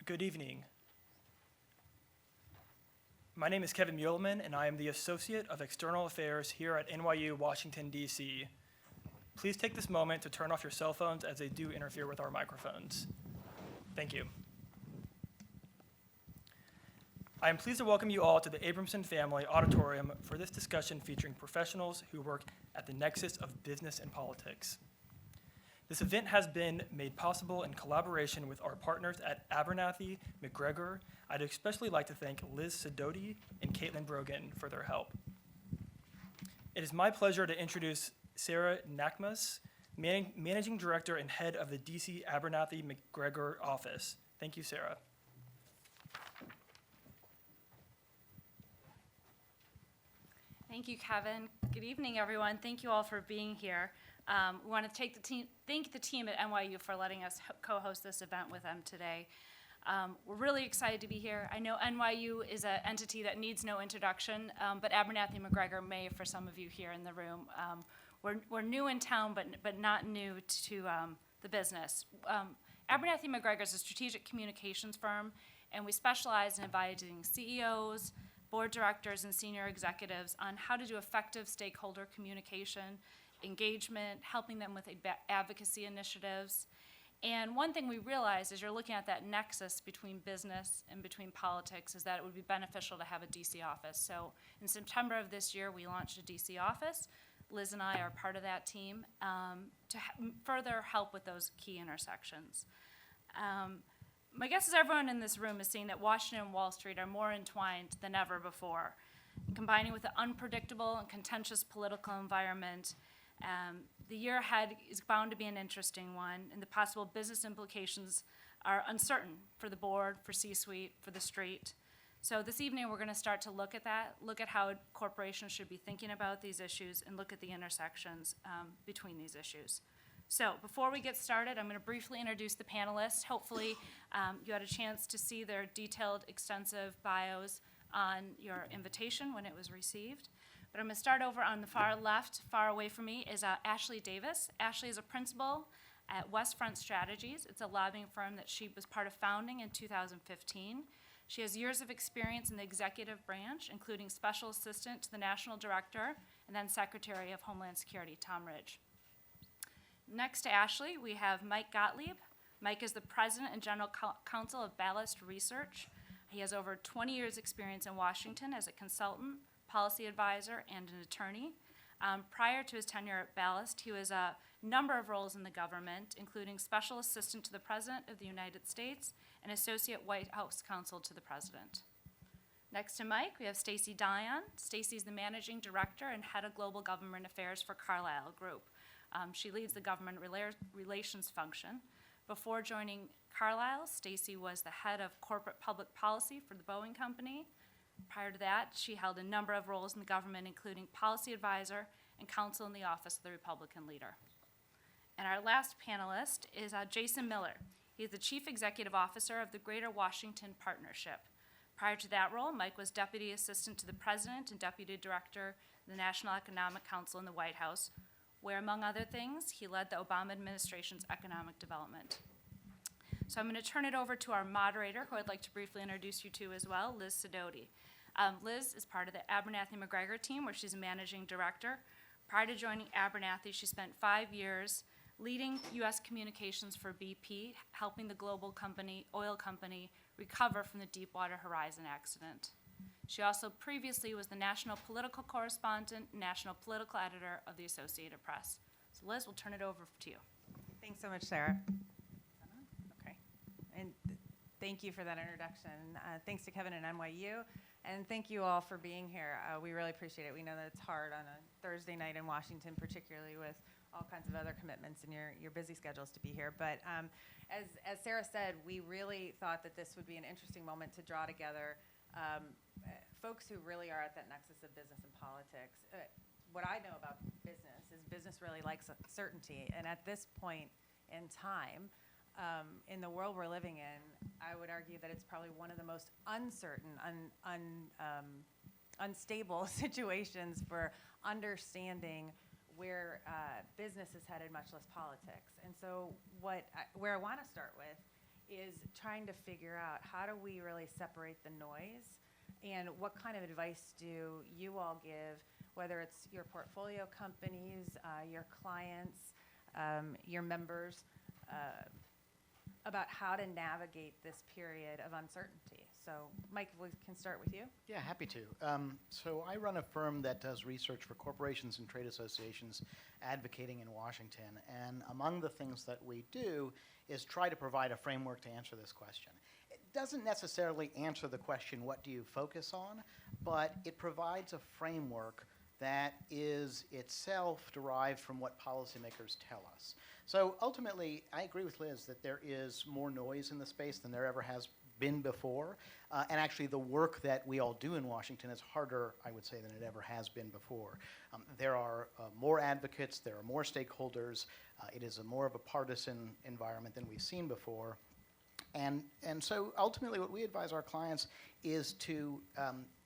Good evening. My name is Kevin Muehlman, and I am the Associate of External Affairs here at NYU Washington, D.C. Please take this moment to turn off your cell phones as they do interfere with our microphones. Thank you. I am pleased to welcome you all to the Abramson Family Auditorium for this discussion featuring professionals who work at the nexus of business and politics. This event has been made possible in collaboration with our partners at Abernathy, MacGregor. I'd especially like to thank Liz Sidoti and Caitlin Brogan for their help. It is my pleasure to introduce Sarah Nakmas, Managing Director and Head of the DC Abernathy MacGregor office. Thank you, Sarah. Thank you, Kevin. Good evening, everyone. Thank you all for being here. We want to thank the team at NYU for letting us co-host this event with them today. We're really excited to be here. I know NYU is an entity that needs no introduction, but Abernathy MacGregor may for some of you here in the room. We're new in town, but not new to the business. Abernathy MacGregor is a strategic communications firm, and we specialize in advising CEOs, board directors, and senior executives on how to do effective stakeholder communication, engagement, helping them with advocacy initiatives. And one thing we realized as you're looking at that nexus between business and between politics is that it would be beneficial to have a DC office. So in September of this year, we launched a DC office. Liz and I are part of that team to further help with those key intersections. My guess is everyone in this room is seeing that Washington and Wall Street are more entwined than ever before. Combining with the unpredictable and contentious political environment, the year ahead is bound to be an interesting one, and the possible business implications are uncertain for the board, for C-suite, for the street. So this evening we're going to start to look at that, look at how corporations should be thinking about these issues, and look at the intersections between these issues. So before we get started, I'm going to briefly introduce the panelists. Hopefully you had a chance to see their detailed, extensive bios on your invitation when it was received. But I'm going to start over on the far left, far away from me, is Ashley Davis. Ashley is a principal at Westfront Strategies. It's a lobbying firm that she was part of founding in 2015. She has years of experience in the executive branch, including special assistant to the national director and then Secretary of Homeland Security, Tom Ridge. Next to Ashley, we have Mike Gottlieb. Mike is the president and general counsel of Ballast Research. He has over 20 years experience in Washington as a consultant, policy advisor, and an attorney. Prior to his tenure at Ballast, he was a number of roles in the government, including special assistant to the President of the United States and associate White House counsel to the President. Next to Mike, we have Stacy Dion. Stacy's the managing director and head of global government affairs for Carlyle Group. She leads the government relations function. Before joining Carlyle, Stacy was the head of corporate public policy for the Boeing Company. Prior to that, she held a number of roles in the government, including policy advisor and counsel in the office of the Republican leader. And our last panelist is Jason Miller. He is the chief executive officer of the Greater Washington Partnership. Prior to that role, Mike was deputy assistant to the president and deputy director of the National Economic Council in the White House, where, among other things, he led the Obama administration's economic development. So I'm going to turn it over to our moderator, who I'd like to briefly introduce you to as well, Liz Sidoti. Liz is part of the Abernathy MacGregor team, where she's a managing director. Prior to joining Abernathy, she spent 5 years leading U.S. communications for BP, helping the global oil company, recover from the Deepwater Horizon accident. She also previously was the national political correspondent, national political editor of the Associated Press. So Liz, we'll turn it over to you. Thanks so much, Sarah. Okay, and thank you for that introduction. Thanks to Kevin and NYU, and thank you all for being here. We really appreciate it. We know that it's hard on a Thursday night in Washington, particularly with all kinds of other commitments and your busy schedules to be here. But as Sarah said, we really thought that this would be an interesting moment to draw together folks who really are at that nexus of business and politics. What I know about business is business really likes certainty, and at this point in time, in the world we're living in, I would argue that it's probably one of the most uncertain, unstable situations for understanding where business is headed, much less politics. And so where I want to start with is trying to figure out how do we really separate the noise, and what kind of advice do you all give, whether it's your portfolio companies, your clients, your members, about how to navigate this period of uncertainty. So, Mike, we can start with you. Yeah, happy to. So I run a firm that does research for corporations and trade associations advocating in Washington. And among the things that we do is try to provide a framework to answer this question. It doesn't necessarily answer the question, what do you focus on? But it provides a framework that is itself derived from what policymakers tell us. So ultimately, I agree with Liz that there is more noise in the space than there ever has been before. And actually, the work that we all do in Washington is harder, I would say, than it ever has been before. There are more advocates, there are more stakeholders. It is more of a partisan environment than we've seen before. And so ultimately, what we advise our clients is to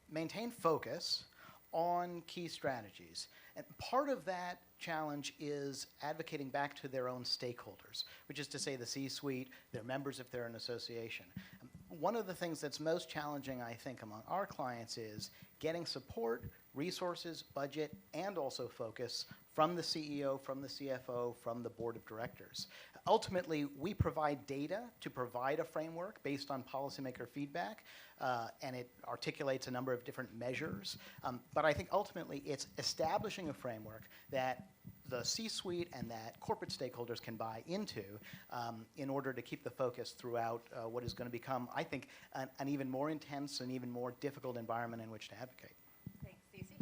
maintain focus on key strategies. And part of that challenge is advocating back to their own stakeholders, which is to say the C-suite, their members if they're an association. One of the things that's most challenging, I think, among our clients is getting support, resources, budget, and also focus from the CEO, from the CFO, from the board of directors. Ultimately, we provide data to provide a framework based on policymaker feedback, and it articulates a number of different measures. But I think ultimately it's establishing a framework that the C-suite and that corporate stakeholders can buy into in order to keep the focus throughout what is going to become, I think, an even more intense and even more difficult environment in which to advocate. Thanks, Stacey.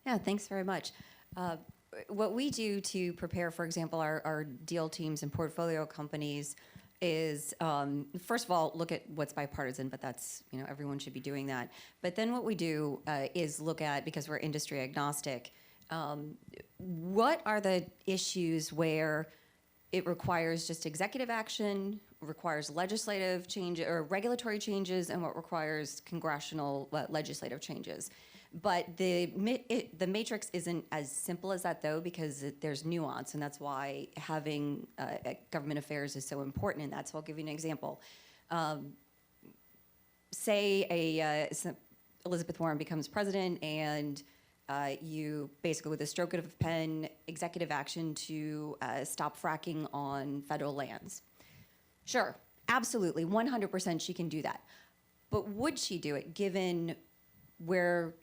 Yeah, thanks very much. What we do to prepare, for example, our deal teams and portfolio companies is, first of all, look at what's bipartisan, but that's, everyone should be doing that. But then what we do is look at, because we're industry agnostic, what are the issues where it requires just executive action, requires legislative change or regulatory changes, and what requires congressional legislative changes. But the matrix isn't as simple as that, though, because there's nuance, and that's why having government affairs is so important in that. So I'll give you an example. Say Elizabeth Warren becomes president, and you basically, with a stroke of a pen, executive action to stop fracking on federal lands. Sure, absolutely, 100% she can do that. But would she do it given where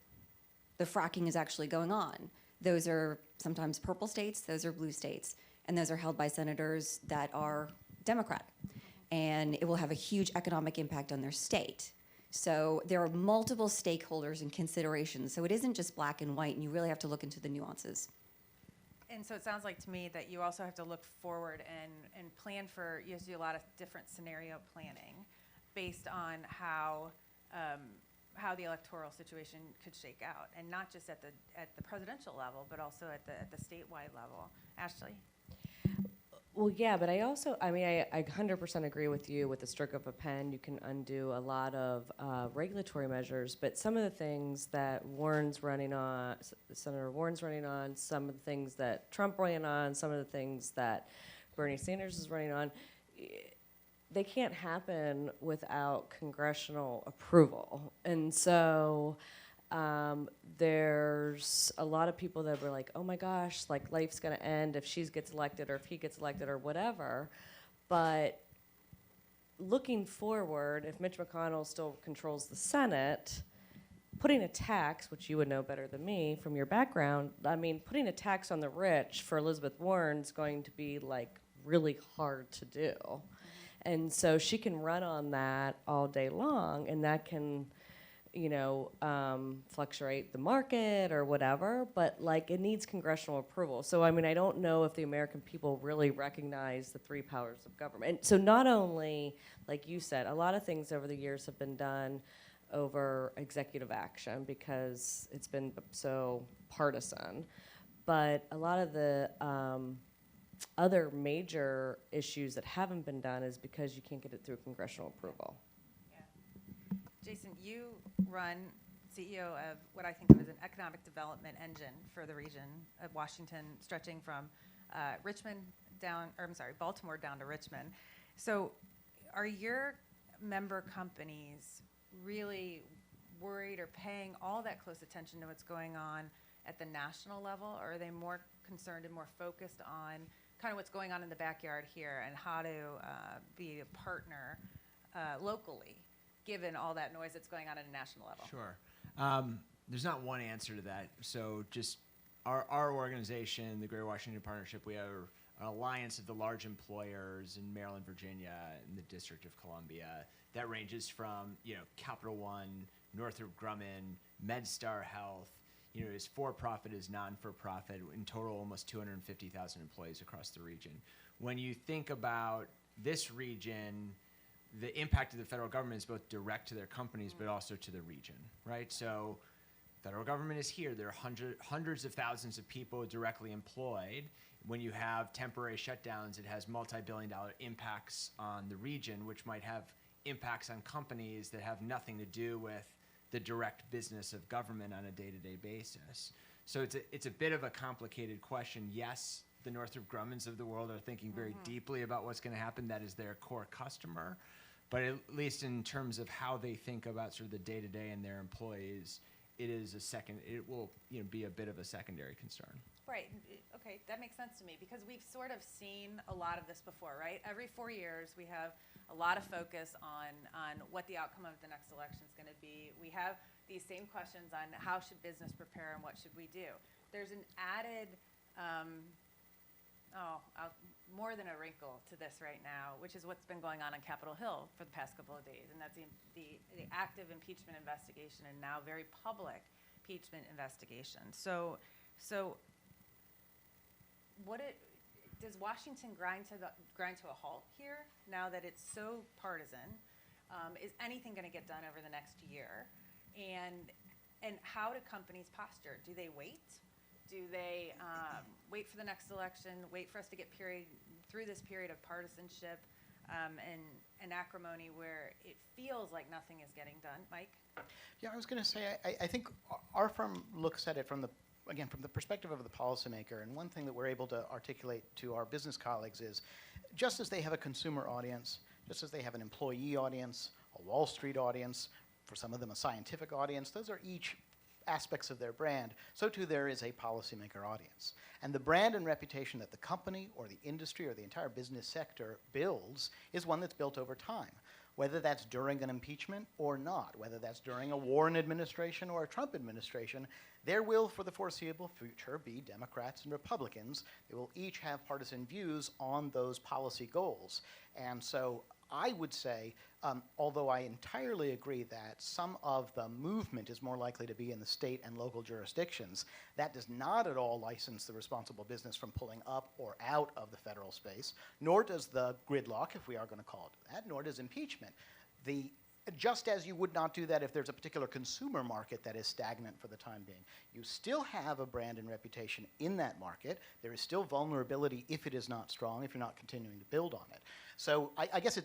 the fracking is actually going on? Those are sometimes purple states, those are blue states, and those are held by senators that are Democratic. And it will have a huge economic impact on their state. So there are multiple stakeholders and considerations. So it isn't just black and white, and you really have to look into the nuances. And so it sounds like to me that you also have to look forward and plan for, you have to do a lot of different scenario planning based on how the electoral situation could shake out, and not just at the presidential level, but also at the statewide level. Ashley? Well, yeah, but I 100% agree with you. With the stroke of a pen, you can undo a lot of regulatory measures, but some of the things that Senator Warren's running on, some of the things that Trump ran on, some of the things that Bernie Sanders is running on, they can't happen without congressional approval. And so there's a lot of people that were like, oh my gosh, like life's gonna end if she gets elected or if he gets elected or whatever. But looking forward, if Mitch McConnell still controls the Senate, putting a tax, which you would know better than me from your background, putting a tax on the rich for Elizabeth Warren's going to be like really hard to do. And so she can run on that all day long, and that can, fluctuate the market or whatever, but like it needs congressional approval. So, I don't know if the American people really recognize the three powers of government. And so not only, like you said, a lot of things over the years have been done over executive action because it's been so partisan, but a lot of the other major issues that haven't been done is because you can't get it through congressional approval. Yeah. Jason, you run CEO of what I think of as an economic development engine for the region of Washington, stretching from Baltimore down to Richmond. So are your member companies really worried or paying all that close attention to what's going on at the national level, or are they more concerned and more focused on kind of what's going on in the backyard here and how to be a partner locally, given all that noise that's going on at a national level? Sure. There's not one answer to that. So just our organization, the Greater Washington Partnership, we have an alliance of the large employers in Maryland, Virginia, and the District of Columbia. That ranges from, Capital One, Northrop Grumman, MedStar Health, as for-profit as non-for-profit. In total, almost 250,000 employees across the region. When you think about this region, the impact of the federal government is both direct to their companies, but also to the region, right? So federal government is here. There are hundreds of thousands of people directly employed. When you have temporary shutdowns, it has multi-billion-dollar impacts on the region, which might have impacts on companies that have nothing to do with the direct business of government on a day-to-day basis. So it's a bit of a complicated question. Yes, the Northrop Grummans of the world are thinking very deeply about what's going to happen. That is their core customer. But at least in terms of how they think about sort of the day-to-day and their employees, it will be a bit of a secondary concern. Right. Okay, that makes sense to me because we've sort of seen a lot of this before, right? Every 4 years, we have a lot of focus on what the outcome of the next election is going to be. We have these same questions on how should business prepare and what should we do. There's an added, more than a wrinkle to this right now, which is what's been going on Capitol Hill for the past couple of days, and that's the active impeachment investigation and now very public impeachment investigation. So does Washington grind to a halt here now that it's so partisan? Is anything going to get done over the next year? And how do companies posture? Do they wait? Do they wait for the next election? Wait for us to get through this period of partisanship and acrimony where it feels like nothing is getting done? Mike? Yeah, I was going to say, I think our firm looks at it from the perspective of the policymaker, and one thing that we're able to articulate to our business colleagues is, just as they have a consumer audience, just as they have an employee audience, a Wall Street audience, for some of them a scientific audience, those are each aspects of their brand, so too there is a policymaker audience. And the brand and reputation that the company or the industry or the entire business sector builds is one that's built over time. Whether that's during an impeachment or not, whether that's during a Warren administration or a Trump administration, there will, for the foreseeable future, be Democrats and Republicans. They will each have partisan views on those policy goals. And so I would say, although I entirely agree that some of the movement is more likely to be in the state and local jurisdictions, that does not at all license the responsible business from pulling up or out of the federal space, nor does the gridlock, if we are going to call it that, nor does impeachment. Just as you would not do that if there's a particular consumer market that is stagnant for the time being. You still have a brand and reputation in that market. There is still vulnerability if it is not strong, if you're not continuing to build on it. So I guess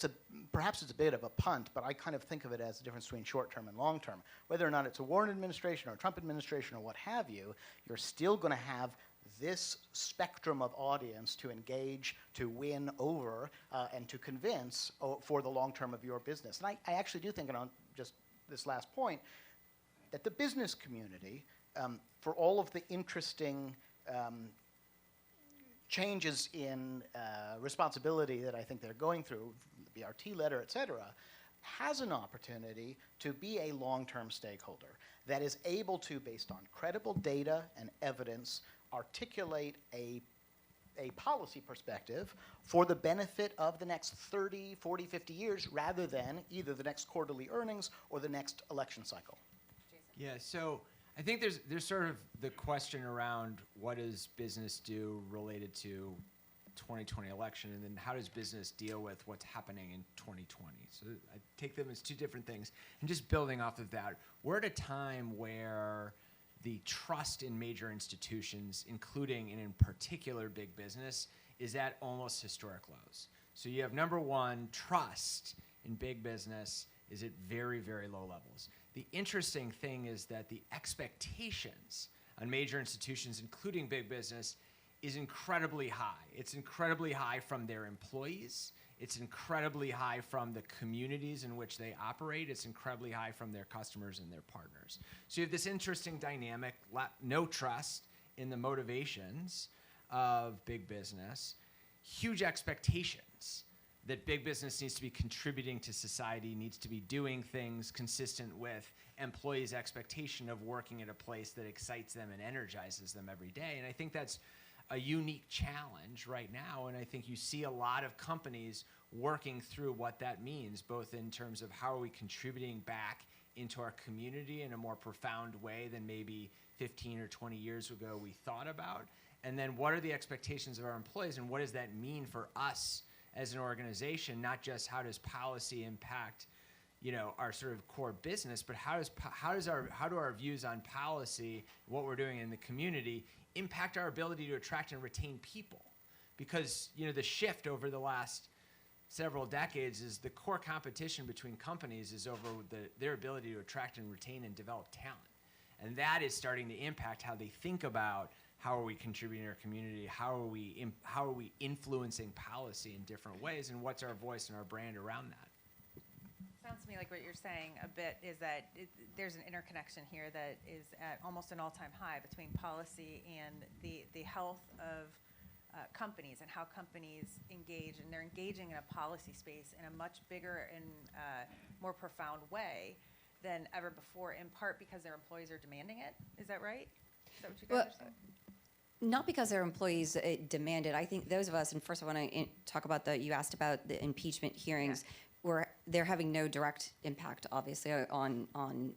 perhaps it's a bit of a punt, but I kind of think of it as the difference between short-term and long-term. Whether or not it's a Warren administration or a Trump administration or what have you, you're still going to have this spectrum of audience to engage, to win over, and to convince for the long term of your business. And I actually do think, and on just this last point, that the business community, for all of the interesting changes in responsibility that I think they're going through, the BRT letter, et cetera, has an opportunity to be a long-term stakeholder that is able to, based on credible data and evidence, articulate a policy perspective for the benefit of the next 30, 40, 50 years rather than either the next quarterly earnings or the next election cycle. Jason? Yeah, so I think there's sort of the question around what does business do related to 2020 election, and then how does business deal with what's happening in 2020? So I take them as two different things. And just building off of that, we're at a time where the trust in major institutions, including and in particular big business, is at almost historic lows. So you have, number one, trust in big business is at very, very low levels. The interesting thing is that the expectations on major institutions, including big business, is incredibly high. It's incredibly high from their employees. It's incredibly high from the communities in which they operate. It's incredibly high from their customers and their partners. So you have this interesting dynamic, no trust in the motivations of big business, huge expectations that big business needs to be contributing to society, needs to be doing things consistent with employees' expectation of working at a place that excites them and energizes them every day. And I think that's a unique challenge right now, and I think you see a lot of companies working through what that means, both in terms of how are we contributing back into our community in a more profound way than maybe 15 or 20 years ago we thought about, and then what are the expectations of our employees, and what does that mean for us as an organization, not just how does policy impact our sort of core business, but how do our views on policy, what we're doing in the community, impact our ability to attract and retain people? Because the shift over the last several decades is the core competition between companies is over their ability to attract and retain and develop talent, and that is starting to impact how they think about how are we contributing to our community, how are we influencing policy in different ways, and what's our voice and our brand around that. Sounds to me like what you're saying a bit is that there's an interconnection here that is at almost an all-time high between policy and the health of companies and how companies engage, and they're engaging in a policy space in a much bigger and more profound way than ever before, in part because their employees are demanding it. Is that right? Is that what you guys are saying? Not because their employees demand it. I think those of us, and first I want to talk about you asked about the impeachment hearings, where they're having no direct impact, obviously, on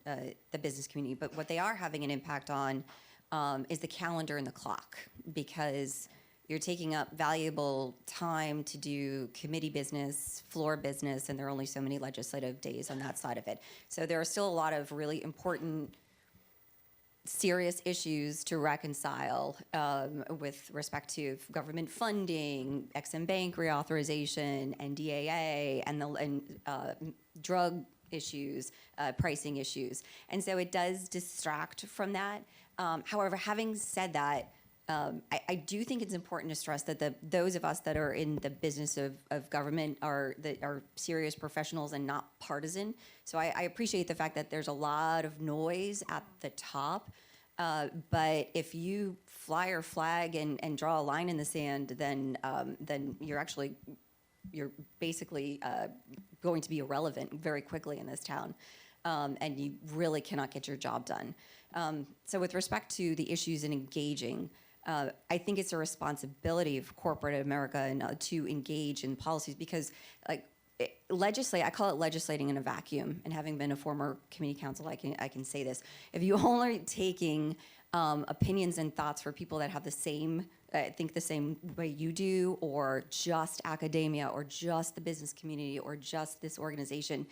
the business community. But what they are having an impact on is the calendar and the clock, because you're taking up valuable time to do committee business, floor business, and there are only so many legislative days on that side of it. So there are still a lot of really important, serious issues to reconcile with respect to government funding, Ex-Im Bank reauthorization, NDAA, and drug issues, pricing issues. And so it does distract from that. However, having said that, I do think it's important to stress that those of us that are in the business of government are serious professionals and not partisan. So I appreciate the fact that there's a lot of noise at the top, but if you fly your flag and draw a line in the sand, then you're basically going to be irrelevant very quickly in this town, and you really cannot get your job done. So with respect to the issues in engaging, I think it's a responsibility of corporate America and to engage in policies, because I call it legislating in a vacuum, and having been a former community counsel, I can say this. If you only taking opinions and thoughts for people that have think the same way you do, or just academia, or just the business community, or just this organization,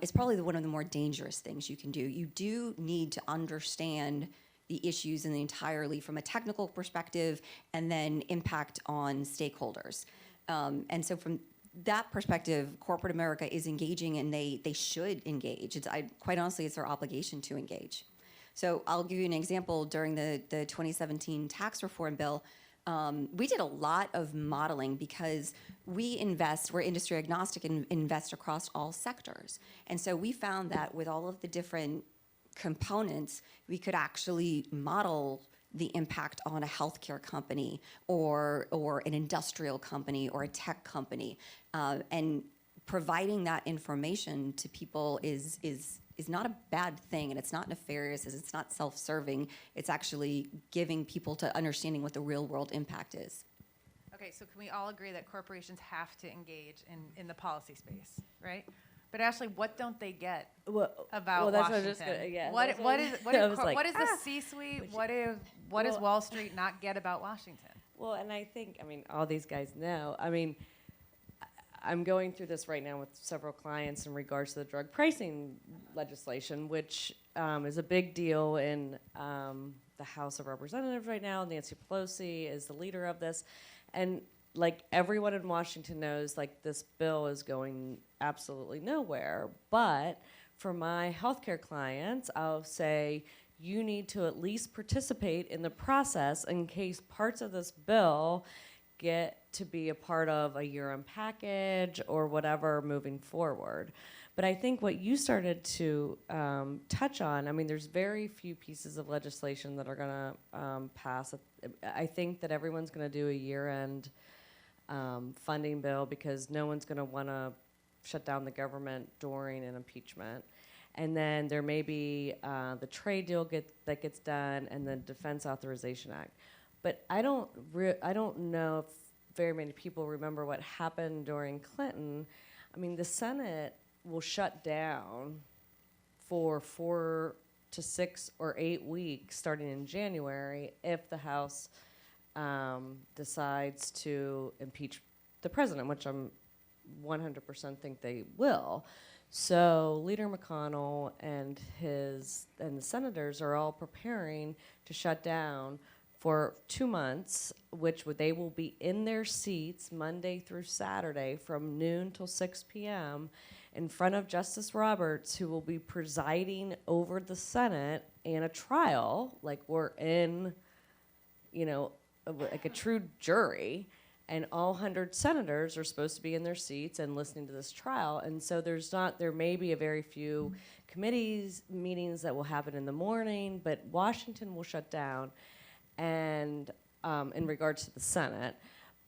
it's probably one of the more dangerous things you can do. You do need to understand the issues in the entirely from a technical perspective, and then impact on stakeholders. And so from that perspective, corporate America is engaging, and they should engage. Quite honestly, it's their obligation to engage. So I'll give you an example. During the 2017 tax reform bill, we did a lot of modeling, because we're industry agnostic and invest across all sectors. And so we found that with all of the different components, we could actually model the impact on a healthcare company, or an industrial company, or a tech company, and providing that information to people is not a bad thing, and it's not nefarious, it's not self-serving. It's actually giving people to understanding what the real world impact is. Okay, so can we all agree that corporations have to engage in the policy space, right? But Ashley, what don't they get about that's Washington? what I was just gonna, yeah. What is the C-suite? What does Well- Wall Street not get about Washington? Well, and I think, all these guys know. I'm going through this right now with several clients in regards to the drug pricing legislation, which is a big deal in the House of Representatives right now. Nancy Pelosi is the leader of this. And like everyone in Washington knows, like this bill is going absolutely nowhere. But for my healthcare clients, I'll say you need to at least participate in the process in case parts of this bill get to be a part of a year-end package or whatever moving forward. But I think what you started to touch on, I mean, there's very few pieces of legislation that are going to pass. I think that everyone's going to do a year-end funding bill because no one's going to want to shut down the government during an impeachment. And then there may be the trade deal that gets done and the Defense Authorization Act. But I don't know if very many people remember what happened during Clinton. I mean, the Senate will shut down for 4 to 6 or 8 weeks starting in January if the House decides to impeach the president, which I'm 100% think they will. So Leader McConnell and the senators are all preparing to shut down for 2 months, which they will be in their seats Monday through Saturday from noon till 6 p.m. in front of Justice Roberts, who will be presiding over the Senate in a trial, like we're in, like a true jury. And all 100 senators are supposed to be in their seats and listening to this trial. And so there may be a very few committees meetings that will happen in the morning, but Washington will shut down and in regards to the Senate.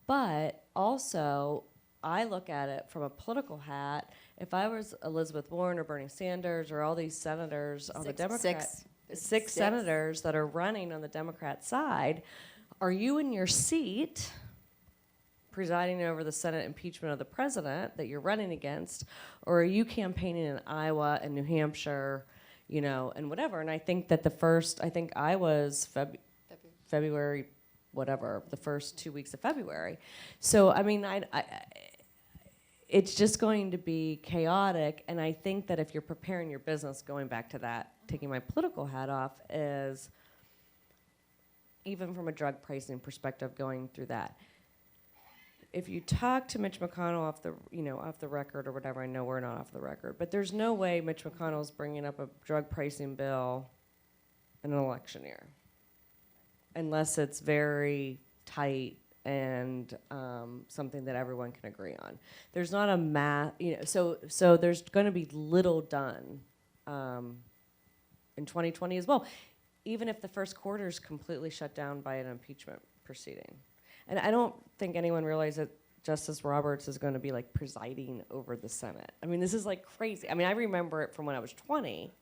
But also, I look at it from a political hat. If I was Elizabeth Warren or Bernie Sanders or all these senators on the Democrat, six senators that are running on the Democrat side, are you in your seat presiding over the Senate impeachment of the president that you're running against, or are you campaigning in Iowa and New Hampshire, and whatever? And I think that Iowa's February, whatever, the first 2 weeks of February. So, I mean, it's just going to be chaotic, and I think that if you're preparing your business, going back to that, taking my political hat off, is even from a drug pricing perspective, going through that. If you talk to Mitch McConnell off the record or whatever, I know we're not off the record, but there's no way Mitch McConnell's bringing up a drug pricing bill in an election year, unless it's very tight and something that everyone can agree on. There's not a so there's going to be little done in 2020 as well, even if the first quarter is completely shut down by an impeachment proceeding. And I don't think anyone realized that Justice Roberts is going to be like presiding over the Senate. I mean, this is like crazy. I mean, I remember it from when I was 20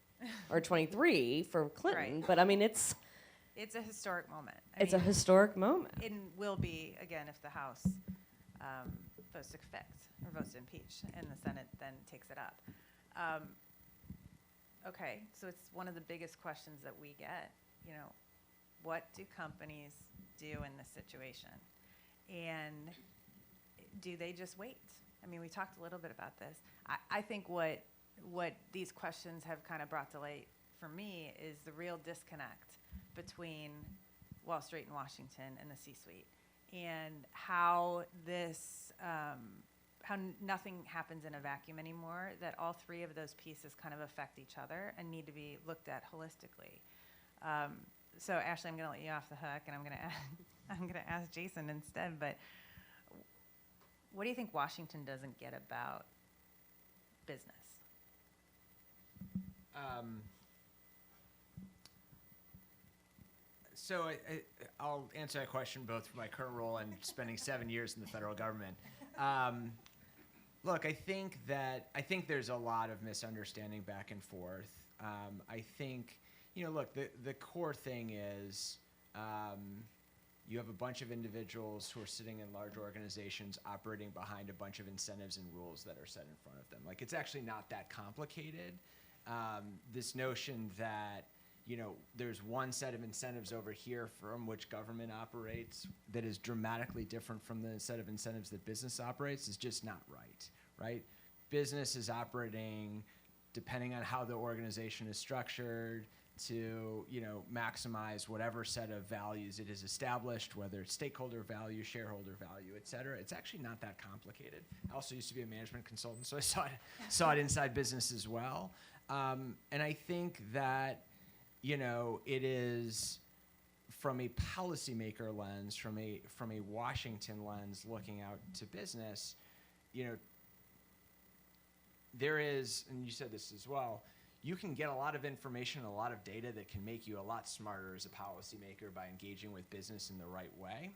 or 23 for Clinton, Right. but I mean, it's It's a historic moment. a historic moment. It will be, again, if the House votes to convict or votes to impeach, and the Senate then takes it up. Okay, so it's one of the biggest questions that we get, what do companies do in this situation? And do they just wait? I mean, we talked a little bit about this. I think what these questions have kind of brought to light for me is the real disconnect between Wall Street and Washington and the C-suite, and how how nothing happens in a vacuum anymore, that all three of those pieces kind of affect each other and need to be looked at holistically. So Ashley, I'm going to let you off the hook, and I'm going to ask Jason instead. But what do you think Washington doesn't get about business? So I'll answer that question both from my current role and spending 7 years in the federal government. Look, I think there's a lot of misunderstanding back and forth. I think, look, the core thing is you have a bunch of individuals who are sitting in large organizations operating behind a bunch of incentives and rules that are set in front of them. Like, it's actually not that complicated. This notion that there's one set of incentives over here from which government operates that is dramatically different from the set of incentives that business operates is just not right? Business is operating, depending on how the organization is structured, to maximize whatever set of values it has established, whether it's stakeholder value, shareholder value, et cetera. It's actually not that complicated. I also used to be a management consultant, so I saw it inside business as well. And I think that it is from a policymaker lens, from a Washington lens, looking out to business, there is, and you said this as well, you can get a lot of information, a lot of data that can make you a lot smarter as a policymaker by engaging with business in the right way.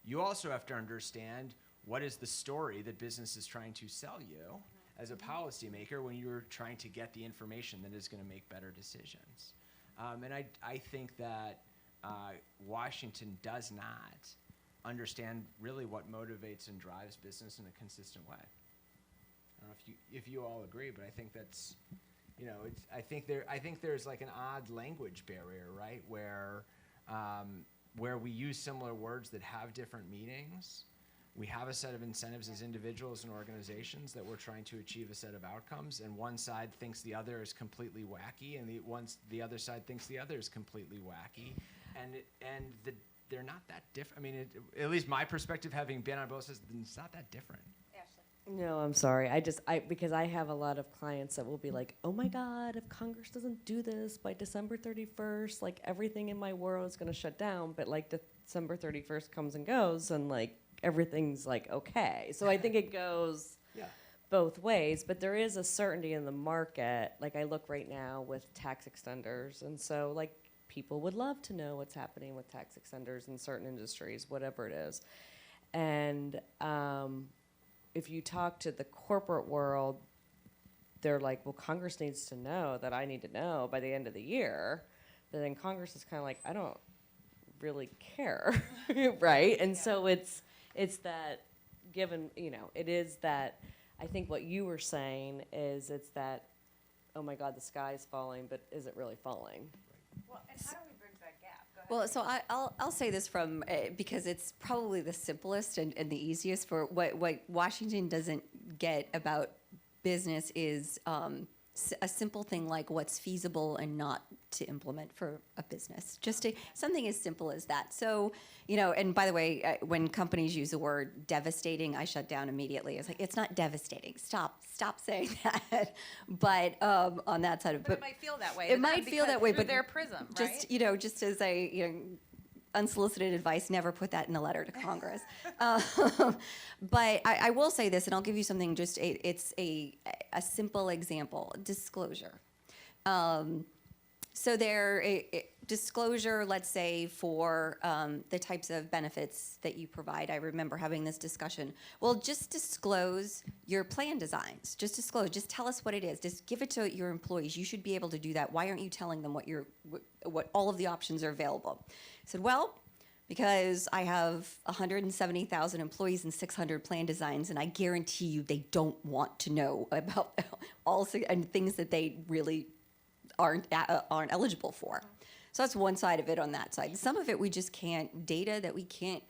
You also have to understand what is the story that business is trying to sell you as a policymaker when you're trying to get the information that is going to make better decisions. And I think that Washington does not understand really what motivates and drives business in a consistent way. I don't know if you all agree, but I think that's, I think there's like an odd language barrier, right, where we use similar words that have different meanings. We have a set of incentives as individuals and organizations that we're trying to achieve a set of outcomes, and one side thinks the other is completely wacky, and the other side thinks the other is completely wacky, they're not that different. I mean, at least my perspective, having been on both sides, it's not that different. No, I'm sorry. Because I have a lot of clients that will be like, oh my God, if Congress doesn't do this by December 31st, like everything in my world is going to shut down. But like December 31st comes and goes and like everything's like okay. So I think it goes both ways. But there is a certainty in the market. Like I look right now with tax extenders. And so like people would love to know what's happening with tax extenders in certain industries, whatever it is. And if you talk to the corporate world, they're like, well, Congress needs to know that I need to know by the end of the year. But then Congress is kind of like, I don't really care, right? And so it's that given, it is that, I think what you were saying is it's that, oh my God, the sky is falling, but is it really falling? Well, and how do we bridge that gap? Go ahead. Well, so I'll say this from because it's probably the simplest and the easiest for what Washington doesn't get about business is a simple thing like what's feasible and not to implement for a business. Just something as simple as that. So, and by the way, when companies use the word devastating, I shut down immediately. It's like, it's not devastating. Stop saying that. But on that side of But it might feel that way. It might feel that way, through but their prism, just, right? just as unsolicited advice, never put that in a letter to Congress. But I will say this, and I'll give you something, it's a simple example, disclosure. So disclosure, let's say, for the types of benefits that you provide. I remember having this discussion. Well, just disclose your plan designs. Just disclose. Just tell us what it is. Just give it to your employees. You should be able to do that. Why aren't you telling them what all of the options are available? I said, well, because I have 170,000 employees and 600 plan designs, and I guarantee you they don't want to know about and things that they really aren't eligible for. So that's one side of it on that side. Some of it we just can't, data that we can't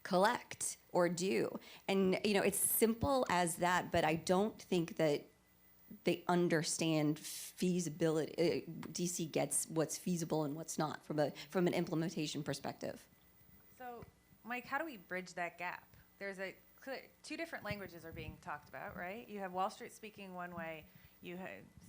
collect or do. And, it's simple as that, but I don't think that they understand feasibility. DC gets what's feasible and what's not from an implementation perspective. So, Mike, how do we bridge that gap? There's two different languages are being talked about, right? You have Wall Street speaking one way.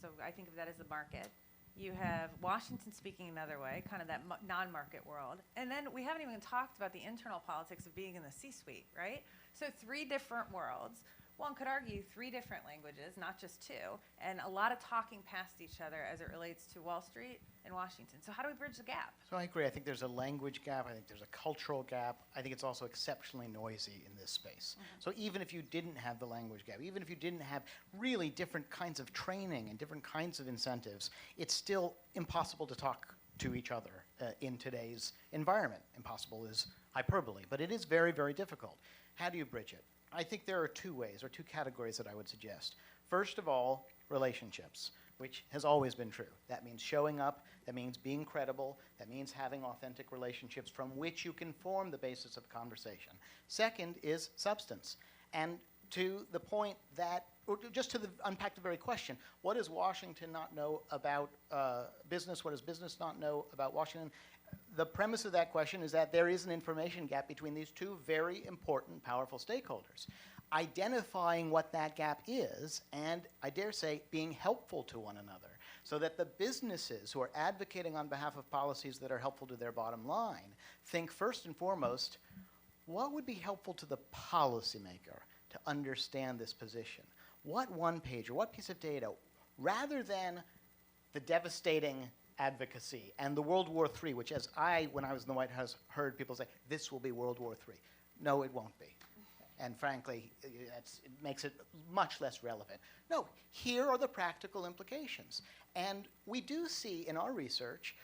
So I think of that as the market. You have Washington speaking another way, kind of that non-market world. And then we haven't even talked about the internal politics of being in the C-suite, right? So 3 different worlds. One could argue 3 different languages, not just 2, and a lot of talking past each other as it relates to Wall Street and Washington. So how do we bridge the gap? So I agree. I think there's a language gap. I think there's a cultural gap. I think it's also exceptionally noisy in this space. So even if you didn't have the language gap, even if you didn't have really different kinds of training and different kinds of incentives, it's still impossible to talk to each other in today's environment. Impossible is hyperbole, but it is very, very difficult. How do you bridge it? I think there are 2 ways or 2 categories that I would suggest. First of all, relationships, which has always been true. That means showing up, that means being credible, that means having authentic relationships from which you can form the basis of conversation. Second is substance. And to the point that, or just to unpack the very question, what does Washington not know about business? What does business not know about Washington? The premise of that question is that there is an information gap between these 2 very important, powerful stakeholders. identifying what that gap is and, I dare say, being helpful to one another so that the businesses who are advocating on behalf of policies that are helpful to their bottom line think first and foremost, what would be helpful to the policymaker to understand this position? What one page or what piece of data, rather than the devastating advocacy and the World War III, which when I was in the White House, heard people say, this will be World War III. No, it won't be. And frankly, it makes it much less relevant. No, here are the practical implications. And we do see in our research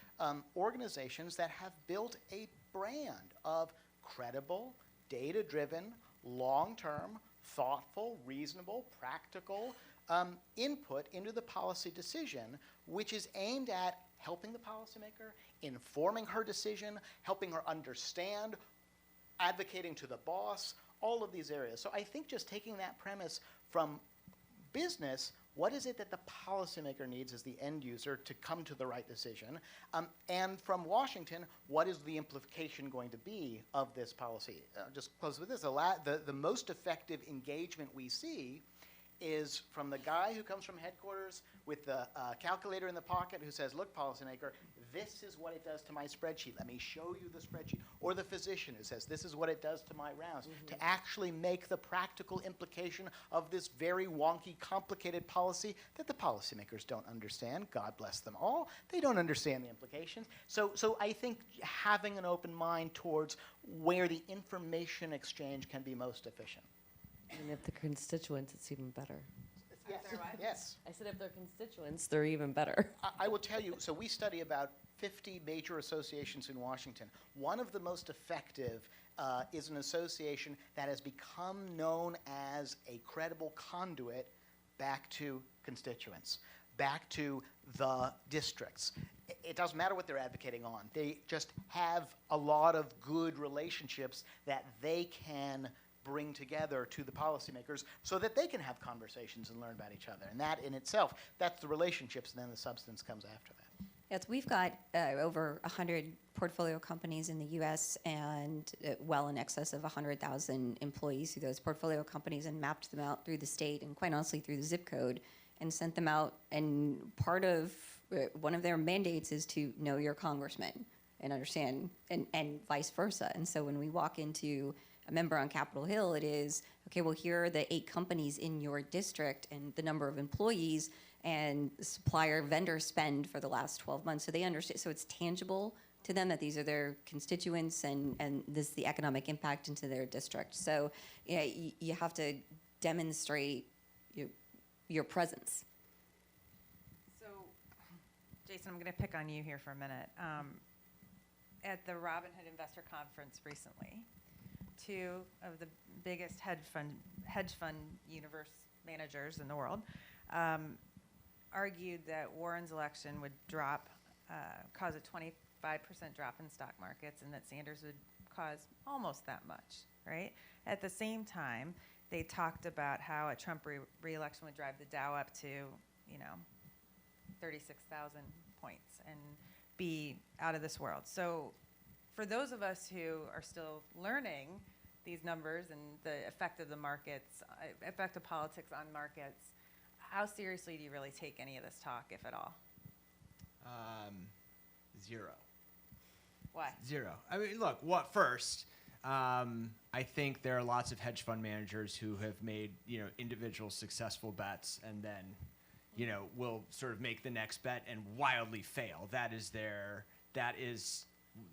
organizations that have built a brand of credible, data-driven, long-term, thoughtful, reasonable, practical input into the policy decision, which is aimed at helping the policymaker, informing her decision, helping her understand, advocating to the boss, all of these areas. So I think just taking that premise from business, what is it that the policymaker needs as the end user to come to the right decision? And from Washington, what is the implication going to be of this policy? Just close with this. The most effective engagement we see is from the guy who comes from headquarters with the calculator in the pocket who says, look, policymaker, this is what it does to my spreadsheet. Let me show you the spreadsheet. Or the physician who says, this is what it does to my rounds. To actually make the practical implication of this very wonky, complicated policy that the policymakers don't understand. God bless them all. They don't understand the implications. So I think having an open mind towards where the information exchange can be most efficient. And if the constituents, it's even better. Yes. Yes. I said if they're constituents, they're even better. I will tell you, so we study about 50 major associations in Washington. One of the most effective is an association that has become known as a credible conduit back to constituents, back to the districts. It doesn't matter what they're advocating on. They just have a lot of good relationships that they can bring together to the policymakers so that they can have conversations and learn about each other. And that in itself, that's the relationships, and then the substance comes after that. Yes, we've got over 100 portfolio companies in the U.S. and well in excess of 100,000 employees through those portfolio companies, and mapped them out through the state and quite honestly through the zip code and sent them out. And part of one of their mandates is to know your congressman and understand, and vice versa. And so when we walk into a member on Capitol Hill, it is, okay, well, here are the 8 companies in your district and the number of employees and supplier vendor spend for the last 12 months. So they understand, so it's tangible to them that these are their constituents and this is the economic impact into their district. So yeah, you have to demonstrate your presence. So, Jason, I'm going to pick on you here for a minute. At the Robin Hood Investor Conference recently, 2 of the biggest hedge fund universe managers in the world argued that Warren's election would cause a 25% drop in stock markets, and that Sanders would cause almost that much, right? At the same time, they talked about how a Trump re-election would drive the Dow up to, 36,000 points and be out of this world. So for those of us who are still learning these numbers and the effect of the markets, effect of politics on markets, how seriously do you really take any of this talk, if at all? Zero. Why? Zero. I mean, look, first, I think there are lots of hedge fund managers who have made, individual successful bets and then, will sort of make the next bet and wildly fail. That is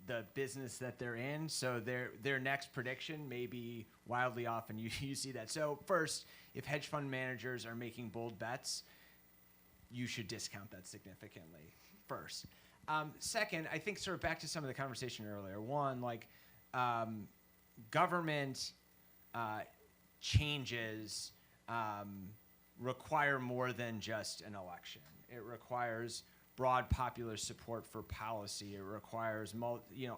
the business that they're in. So their next prediction may be wildly off, and you see that. So first, if hedge fund managers are making bold bets, you should discount that significantly first. Second, I think sort of back to some of the conversation earlier. One, government changes require more than just an election. It requires broad popular support for policy. It requires,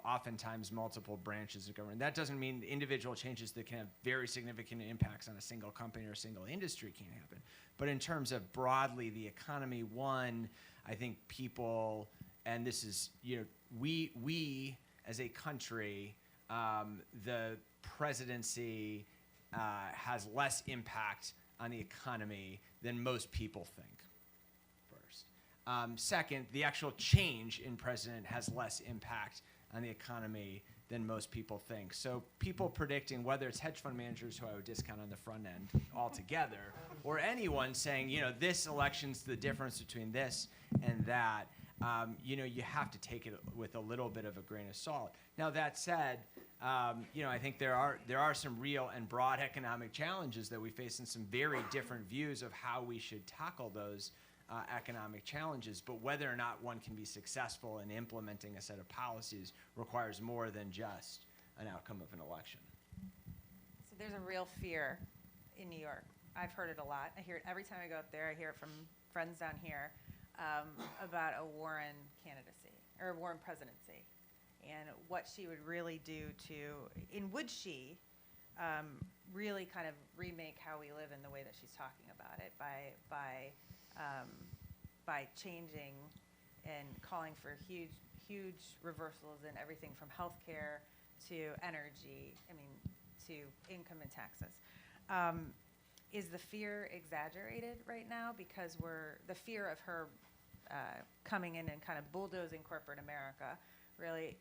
oftentimes multiple branches of government. That doesn't mean individual changes that can have very significant impacts on a single company or a single industry can't happen. But in terms of broadly the economy, one, I think people, and this is, we as a country, the presidency has less impact on the economy than most people think, first. Second, the actual change in president has less impact on the economy than most people think. So people predicting, whether it's hedge fund managers who I would discount on the front end altogether, or anyone saying, this election's the difference between this and that, you have to take it with a little bit of a grain of salt. Now that said, I think there are some real and broad economic challenges that we face and some very different views of how we should tackle those economic challenges, but whether or not one can be successful in implementing a set of policies requires more than just an outcome of an election. So there's a real fear in New York. I've heard it a lot. I hear it every time I go up there. I hear it from friends down here about a Warren candidacy or a Warren presidency and what she would really do would she really kind of remake how we live in the way that she's talking about it by changing and calling for huge reversals in everything from healthcare to energy, to income and taxes. Is the fear exaggerated right now? Because the fear of her coming in and kind of bulldozing corporate America really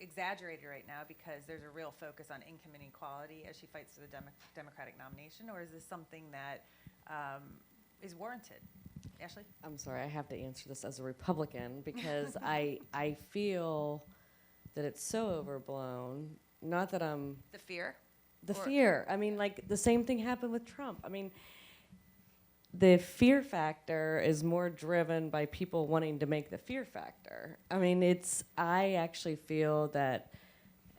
exaggerated right now because there's a real focus on income inequality as she fights for the Democratic nomination, or is this something that is warranted? Ashley? I'm sorry, I have to answer this as a Republican because I feel that it's so overblown. Not that I'm... The fear? The fear. The same thing happened with Trump. The fear factor is more driven by people wanting to make the fear factor. I actually feel that,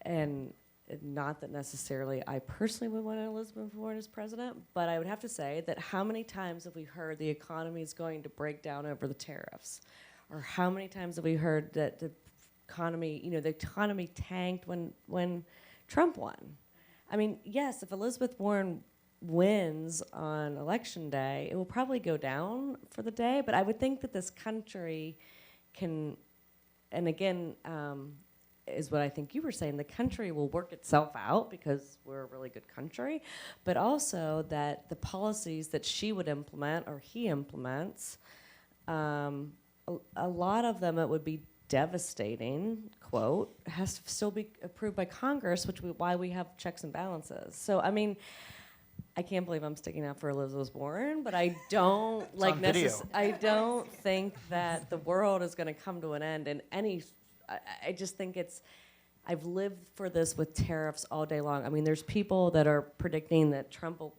and not that necessarily I personally would want Elizabeth Warren as president, but I would have to say that how many times have we heard the economy is going to break down over the tariffs? Or how many times have we heard that the economy tanked when Trump won? Yes, if Elizabeth Warren wins on election day, it will probably go down for the day, but I would think that this country can, and again, is what I think you were saying, the country will work itself out because we're a really good country, but also that the policies that she would implement or he implements, a lot of them it would be devastating, quote, has to still be approved by Congress, why we have checks and balances. So, I can't believe I'm sticking out for Elizabeth Warren, but I don't I don't think that the world is going to come to an end in any. I just think I've lived for this with tariffs all day long. There's people that are predicting that Trump will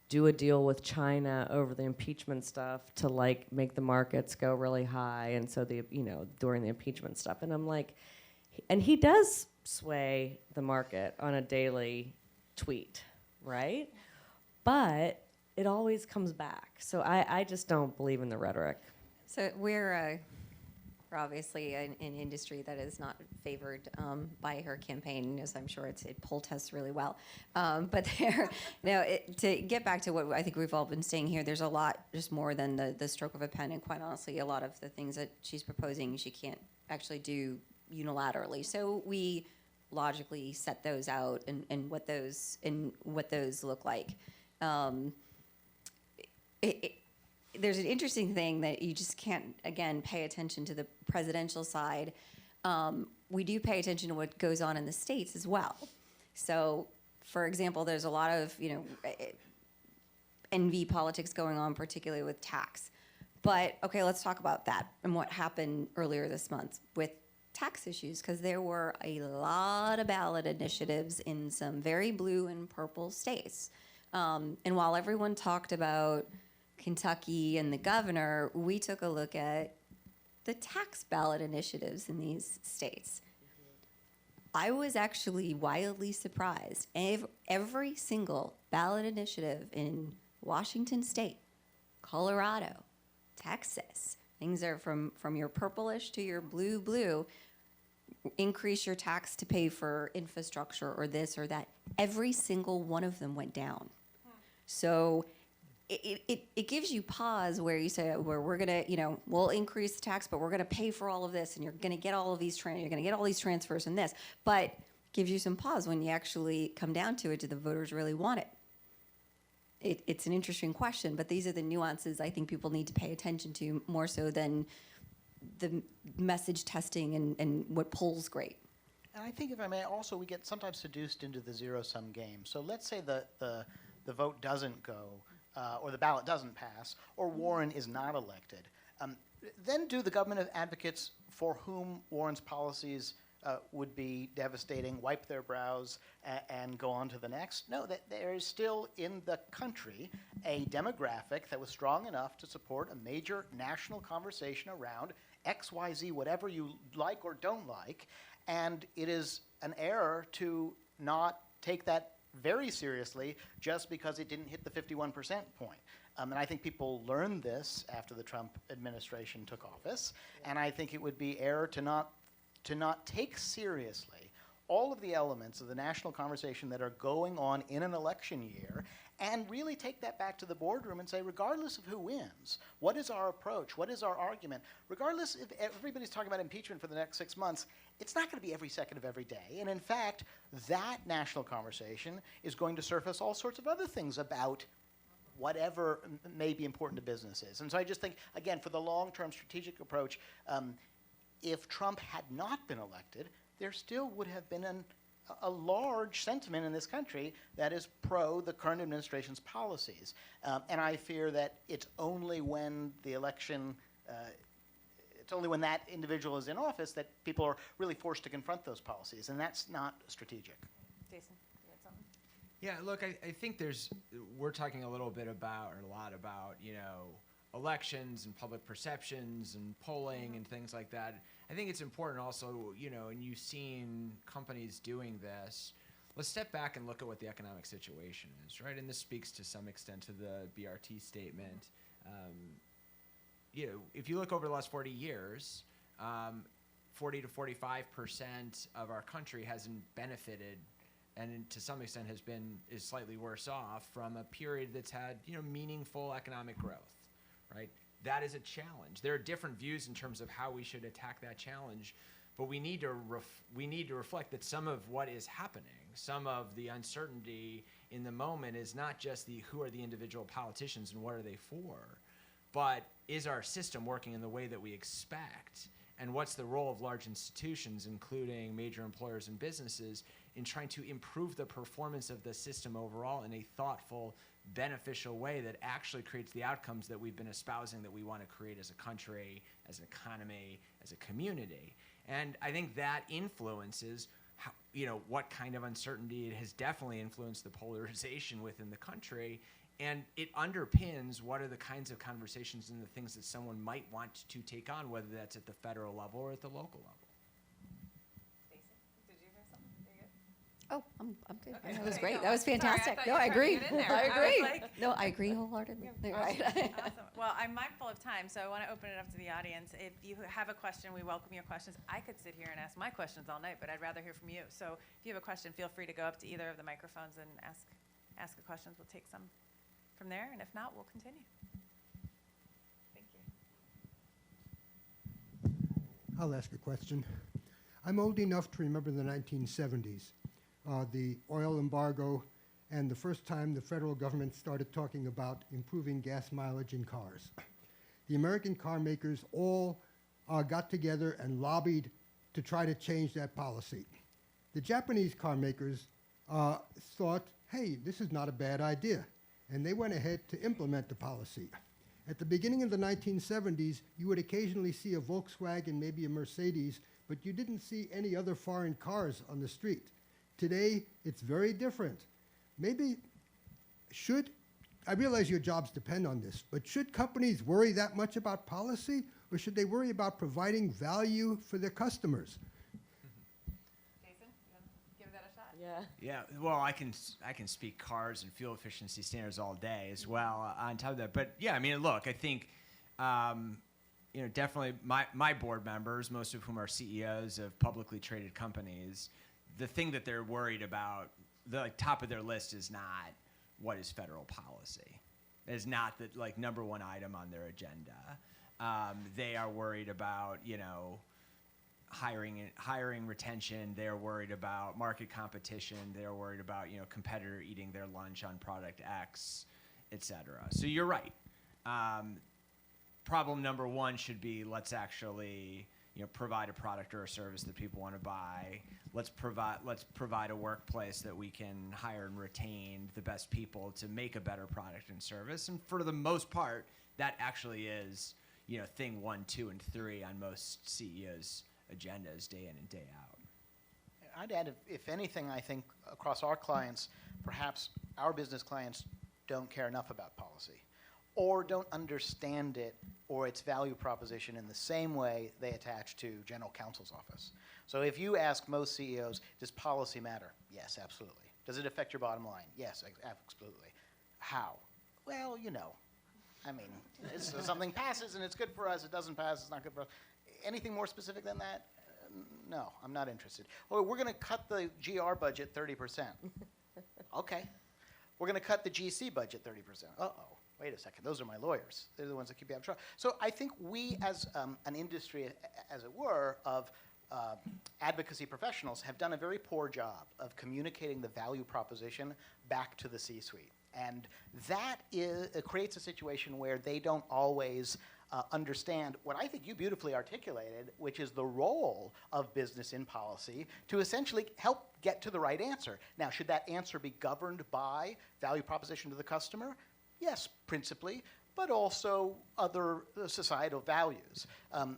do a deal with China over the impeachment stuff to make the markets go really high, and so during the impeachment stuff, and I'm like, and he does sway the market on a daily tweet, right? But it always comes back. So I just don't believe in the rhetoric. So we're obviously an industry that is not favored by her campaign, as I'm sure it poll tests really well. But to get back to what I think we've all been saying here, there's a lot just more than the stroke of a pen, and quite honestly, a lot of the things that she's proposing she can't actually do unilaterally. So we logically set those out and what those look like. There's an interesting thing that you just can't, again, pay attention to the presidential side. We do pay attention to what goes on in the states as well. So, for example, there's a lot of, envy politics going on, particularly with tax. But, okay, let's talk about that and what happened earlier this month with tax issues, because there were a lot of ballot initiatives in some very blue and purple states. And while everyone talked about Kentucky and the governor, we took a look at the tax ballot initiatives in these states. I was actually wildly surprised. Every single ballot initiative in Washington State, Colorado, Texas, things are from your purplish to your blue, increase your tax to pay for infrastructure or this or that. Every single one of them went down. So it gives you pause where you say, where we're gonna, we'll increase the tax, but we're gonna pay for all of this, and you're gonna get all of these you're gonna get all these transfers and this. But gives you some pause when you actually come down to it. Do the voters really want it? It's an interesting question, but these are the nuances I think people need to pay attention to more so than the message testing and what polls great. And I think, if I may, also we get sometimes seduced into the zero-sum game. So let's say the vote doesn't go, or the ballot doesn't pass, or Warren is not elected. Then do the government advocates for whom Warren's policies would be devastating, wipe their brows and go on to the next? No, that there is still in the country a demographic that was strong enough to support a major national conversation around X, Y, Z, whatever you like or don't like, and it is an error to not take that very seriously just because it didn't hit the 51% point. And I think people learned this after the Trump administration took office, and I think it would be error to not take seriously all of the elements of the national conversation that are going on in an election year and really take that back to the boardroom and say, regardless of who wins, what is our approach? What is our argument? Regardless if everybody's talking about impeachment for the next 6 months, it's not going to be every second of every day. And in fact, that national conversation is going to surface all sorts of other things about whatever may be important to businesses. And so I just think, again, for the long-term strategic approach, if Trump had not been elected, there still would have been a large sentiment in this country that is pro the current administration's policies. And I fear that it's only when the election, it's only when that individual is in office that people are really forced to confront those policies, and that's not strategic. Jason, you had something? Yeah, look, I think we're talking a lot about, elections and public perceptions and polling and things like that. I think it's important also, and you've seen companies doing this. Let's step back and look at what the economic situation is, right? And this speaks to some extent to the BRT statement. If you look over the last 40 years, 40 to 45% of our country hasn't benefited, and to some extent is slightly worse off from a period that's had meaningful economic growth, right? That is a challenge. There are different views in terms of how we should attack that challenge, but we need to reflect that some of what is happening, some of the uncertainty in the moment is not just who are the individual politicians and what are they for, but is our system working in the way that we expect? And what's the role of large institutions, including major employers and businesses, in trying to improve the performance of the system overall in a thoughtful, beneficial way that actually creates the outcomes that we've been espousing that we want to create as a country, as an economy, as a community. And I think that influences what kind of uncertainty. It has definitely influenced the polarization within the country. And it underpins what are the kinds of conversations and the things that someone might want to take on, whether that's at the federal level or at the local level. Stacey, did you have something? Are you good? Oh, I'm good. Okay, That was okay, great. no, That was sorry, I fantastic. thought No, you I were trying agree. to get in there. I I was agree. like- No, I agree wholeheartedly. You're right. Awesome. Well, I'm mindful of time, so I want to open it up to the audience. If you have a question, we welcome your questions. I could sit here and ask my questions all night, but I'd rather hear from you. So if you have a question, feel free to go up to either of the microphones and ask the questions. We'll take some from there, and if not, we'll continue. Thank you. I'll ask a question. I'm old enough to remember the 1970s, the oil embargo, and the first time the federal government started talking about improving gas mileage in cars. The American car makers all got together and lobbied to try to change that policy. The Japanese car makers thought, hey, this is not a bad idea, and they went ahead to implement the policy. At the beginning of the 1970s, you would occasionally see a Volkswagen, maybe a Mercedes, but you didn't see any other foreign cars on the street. Today, it's very different. Maybe I realize your jobs depend on this, but should companies worry that much about policy, or should they worry about providing value for their customers? Jason, you want to give that a shot? Yeah. Yeah, well, I can speak cars and fuel efficiency standards all day as well on top of that. But yeah, I mean, look, I think, definitely my board members, most of whom are CEOs of publicly traded companies, the thing that they're worried about, the top of their list is not what is federal policy. It is not the number one item on their agenda. They are worried about, hiring retention. They're worried about market competition. They're worried about competitor eating their lunch on product X, et cetera. So you're right. Problem number one should be, let's actually provide a product or a service that people want to buy. Let's provide a workplace that we can hire and retain the best people to make a better product and service. And for the most part, that actually is thing 1, 2, and 3 on most CEOs' agendas day in and day out. I'd add, if anything, I think across our clients, perhaps our business clients don't care enough about policy, or don't understand it or its value proposition in the same way they attach to general counsel's office. So if you ask most CEOs, does policy matter? Yes, absolutely. Does it affect your bottom line? Yes, absolutely. How? Well, I mean, something passes and it's good for us. It doesn't pass, it's not good for us. Anything more specific than that? No, I'm not interested. Oh, we're going to cut the GR budget 30%. Okay. We're going to cut the GC budget 30%. Uh-oh. Wait a second. Those are my lawyers. They're the ones that keep you out of trouble. So I think we, as an industry, as it were, of advocacy professionals, have done a very poor job of communicating the value proposition back to the C-suite. And that creates a situation where they don't always understand what I think you beautifully articulated, which is the role of business in policy to essentially help get to the right answer. Now, should that answer be governed by value proposition to the customer? Yes, principally, but also other societal values.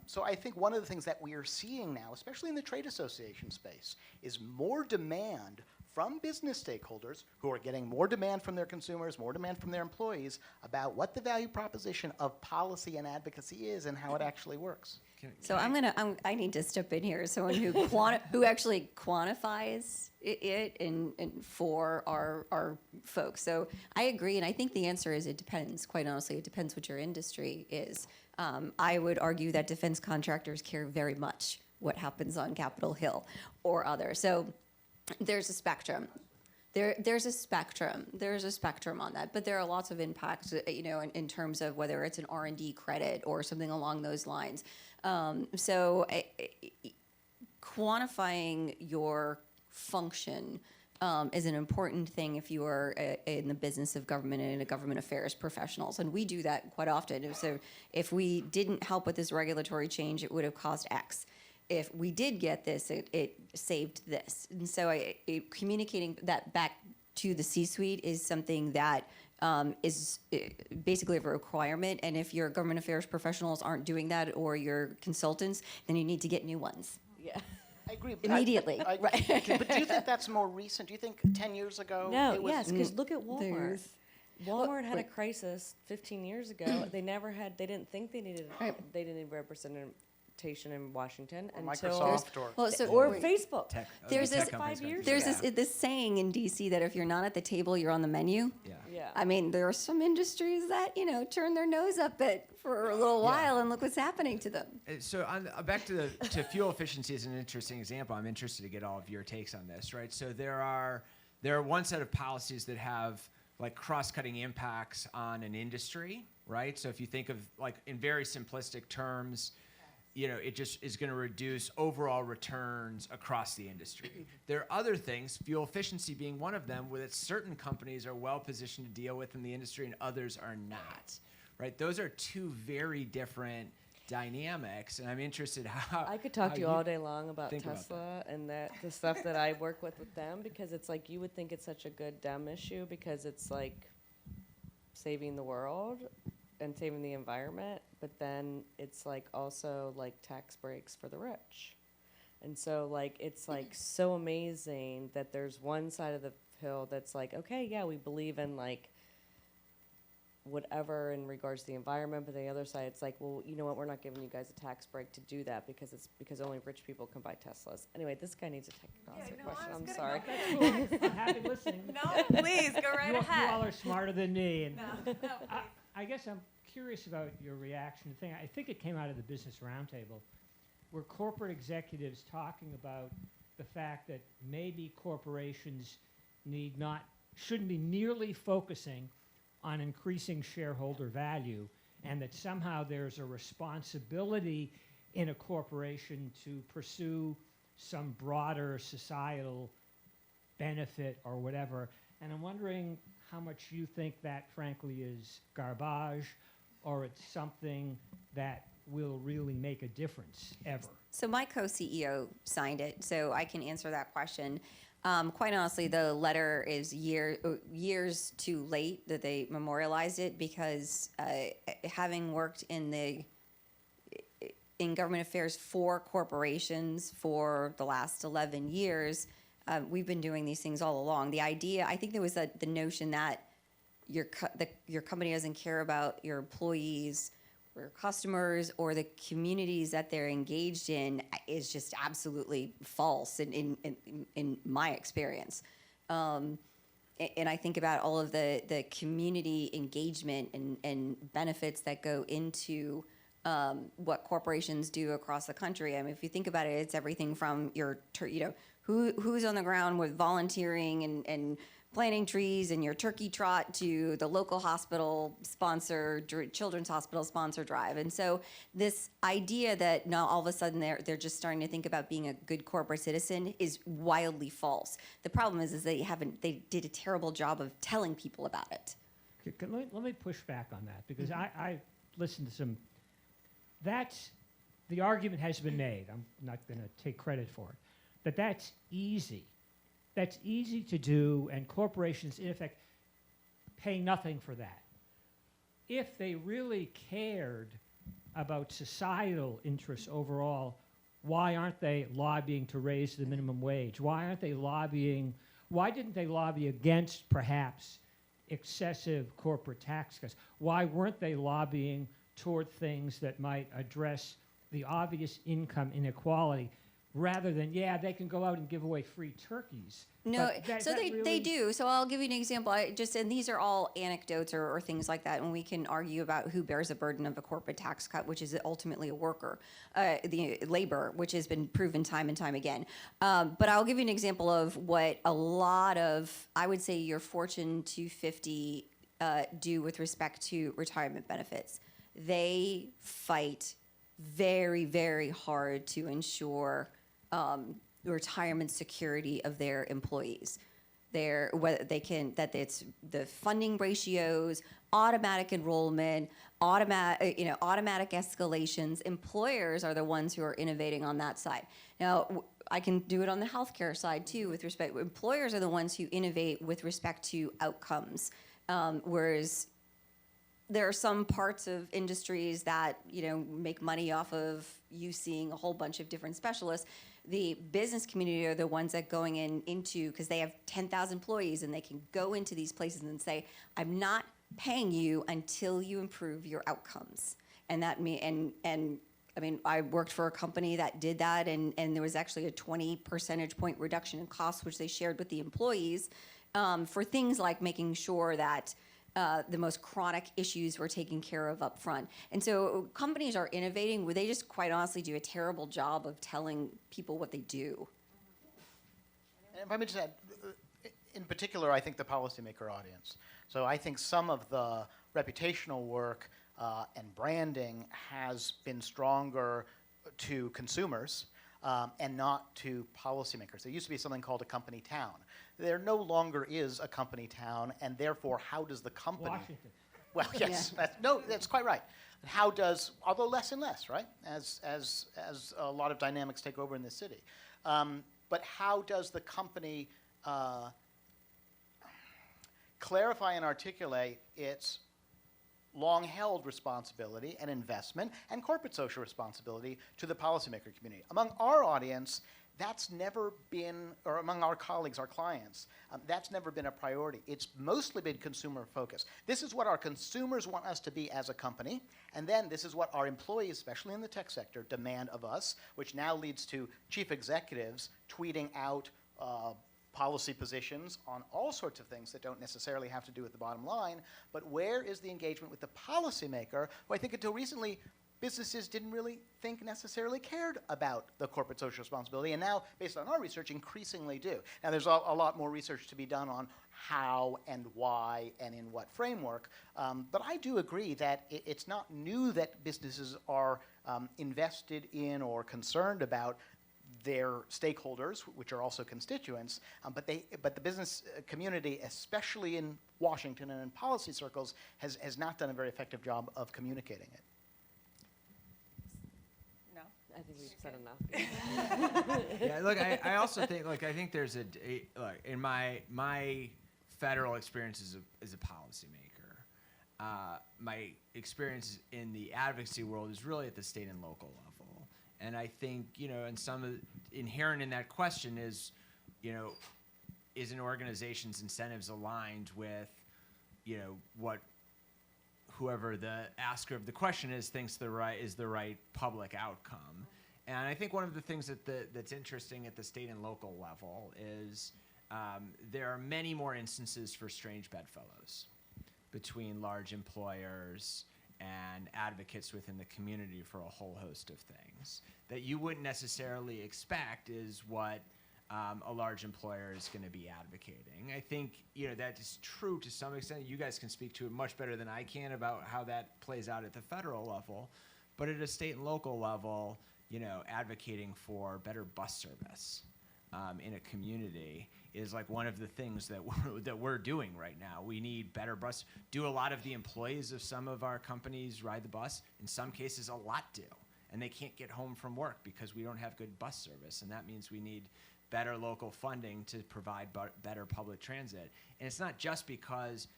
So I think one of the things that we are seeing now, especially in the trade association space, is more demand from business stakeholders who are getting more demand from their consumers, more demand from their employees about what the value proposition of policy and advocacy is and how it actually works. So I need to step in here as someone who who actually quantifies it and for our folks. So I agree, and I think the answer is it depends. Quite honestly, it depends what your industry is. I would argue that defense contractors care very much what happens on Capitol Hill or others. So there's a spectrum. There's a spectrum. There's a spectrum on that, but there are lots of impacts, in terms of whether it's an R&D credit or something along those lines. Quantifying your function is an important thing if you are in the business of government and in a government affairs professionals, and we do that quite often. So if we didn't help with this regulatory change, it would have cost X. If we did get this, it saved this. And so communicating that back to the C-suite is something that is basically a requirement. And if your government affairs professionals aren't doing that, or your consultants, then you need to get new ones. Yeah. I agree. Immediately, right. But do you think that's more recent? Do you think 10 years ago? No, it was yes, because look at Walmart. There's- Walmart had a wait. crisis 15 years ago. They didn't think they needed representation in Washington Or until Microsoft or Well, so or wait. Facebook. There's tech this- companies 5 years got- There's this saying in DC that if you're not at the table, you're on the menu. Yeah. Yeah. I mean, there are some industries that, turn their nose up at for a little while, and look what's happening to them. So back to fuel efficiency is an interesting example. I'm interested to get all of your takes on this, right? So there are one set of policies that have like cross-cutting impacts on an industry, right? So if you think of like in very simplistic terms, it just is going to reduce overall returns across the industry. There are other things, fuel efficiency being one of them, that certain companies are well positioned to deal with in the industry and others are not, right? Those are two very different dynamics, and I'm interested how I could talk how to you all day long about think about Tesla and the stuff that I work with them, because it's like you would think it's such a good dumb issue because it's like saving the world and saving the environment, but then it's like also like tax breaks for the rich. And so like it's like so amazing that there's one side of the hill that's like, okay, yeah, we believe in like whatever in regards to the environment, but the other side it's like, well, you know what, we're not giving you guys a tax break to do that because only rich people can buy Teslas. Anyway, this guy needs a technical question. I'm sorry. I'm happy listening. No, please, go right You ahead. all are smarter than me. And No, please. I guess I'm curious about your reaction to the thing. I think it came out of the Business Roundtable, where corporate executives talking about the fact that maybe corporations shouldn't be nearly focusing on increasing shareholder value, and that somehow there's a responsibility in a corporation to pursue some broader societal benefit or whatever. And I'm wondering how much you think that, frankly, is garbage, or it's something that will really make a difference ever. So my co-CEO signed it, so I can answer that question. Quite honestly, the letter is years too late that they memorialized it, because having worked in government affairs for corporations for the last 11 years, we've been doing these things all along. The idea, I think there was the notion that your company doesn't care about your employees or your customers or the communities that they're engaged in is just absolutely false in my experience. And I think about all of the community engagement and benefits that go into what corporations do across the country. I mean, if you think about it, it's everything from who's on the ground with volunteering and planting trees and your turkey trot to the local hospital sponsor, children's hospital sponsor drive. And so this idea that now all of a sudden they're just starting to think about being a good corporate citizen is wildly false. The problem is they did a terrible job of telling people about it. Let me push back on that, because I listened to some, the argument has been made, I'm not going to take credit for it, that's easy. That's easy to do, and corporations, in effect, pay nothing for that. If they really cared about societal interests overall, why aren't they lobbying to raise the minimum wage? Why didn't they lobby against, perhaps, excessive corporate tax cuts? Why weren't they lobbying toward things that might address the obvious income inequality, rather than, they can go out and give away free turkeys? No, they do. So I'll give you an example. And these are all anecdotes or things like that, and we can argue about who bears the burden of a corporate tax cut, which is ultimately a worker, the labor, which has been proven time and time again. But I'll give you an example of what a lot of, I would say, your Fortune 250 do with respect to retirement benefits. They fight very, very hard to ensure the retirement security of their employees. That it's the funding ratios, automatic enrollment, automatic escalations. Employers are the ones who are innovating on that side. Now, I can do it on the healthcare side too. With respect, employers are the ones who innovate with respect to outcomes, whereas there are some parts of industries that make money off of you seeing a whole bunch of different specialists. The business community are the ones that going into, because they have 10,000 employees and they can go into these places and say, I'm not paying you until you improve your outcomes. And that I worked for a company that did that, and there was actually a 20 percentage point reduction in costs, which they shared with the employees for things like making sure that the most chronic issues were taken care of up front. And so companies are innovating where they just quite honestly do a terrible job of telling people what they do. And if I may just add, in particular, I think the policymaker audience. So I think some of the reputational work and branding has been stronger to consumers and not to policymakers. There used to be something called a company town. There no longer is a company town, and therefore, how does the company? Washington. Well, yes, that's quite right. Although less and less, right? As a lot of dynamics take over in the city, but how does the company clarify and articulate its long-held responsibility and investment and corporate social responsibility to the policymaker community? Among our audience, that's never been, or among our colleagues, our clients, that's never been a priority. It's mostly been consumer focused. This is what our consumers want us to be as a company, and then this is what our employees, especially in the tech sector, demand of us, which now leads to chief executives tweeting out policy positions on all sorts of things that don't necessarily have to do with the bottom line. But where is the engagement with the policymaker, who I think until recently businesses didn't really think necessarily cared about the corporate social responsibility, and now, based on our research, increasingly do. Now, there's a lot more research to be done on how and why and in what framework, but I do agree that it's not new that businesses are invested in or concerned about their stakeholders, which are also constituents, but the business community, especially in Washington and in policy circles, has not done a very effective job of communicating it. No? I think we've said enough. Yeah, look, I also think, I think there's look, in my federal experience as a policymaker, my experience in the advocacy world is really at the state and local level. And I think, and some of inherent in that question is, is an organization's incentives aligned with, what whoever the asker of the question thinks is the right public outcome. And I think one of the things that's interesting at the state and local level is there are many more instances for strange bedfellows between large employers and advocates within the community for a whole host of things that you wouldn't necessarily expect is what a large employer is going to be advocating. I think that is true to some extent. You guys can speak to it much better than I can about how that plays out at the federal level, but at a state and local level, advocating for better bus service in a community is like one of the things that we're doing right now. We need better bus. Do a lot of the employees of some of our companies ride the bus? In some cases, a lot do. And they can't get home from work because we don't have good bus service. And that means we need better local funding to provide better public transit. And it's not just because,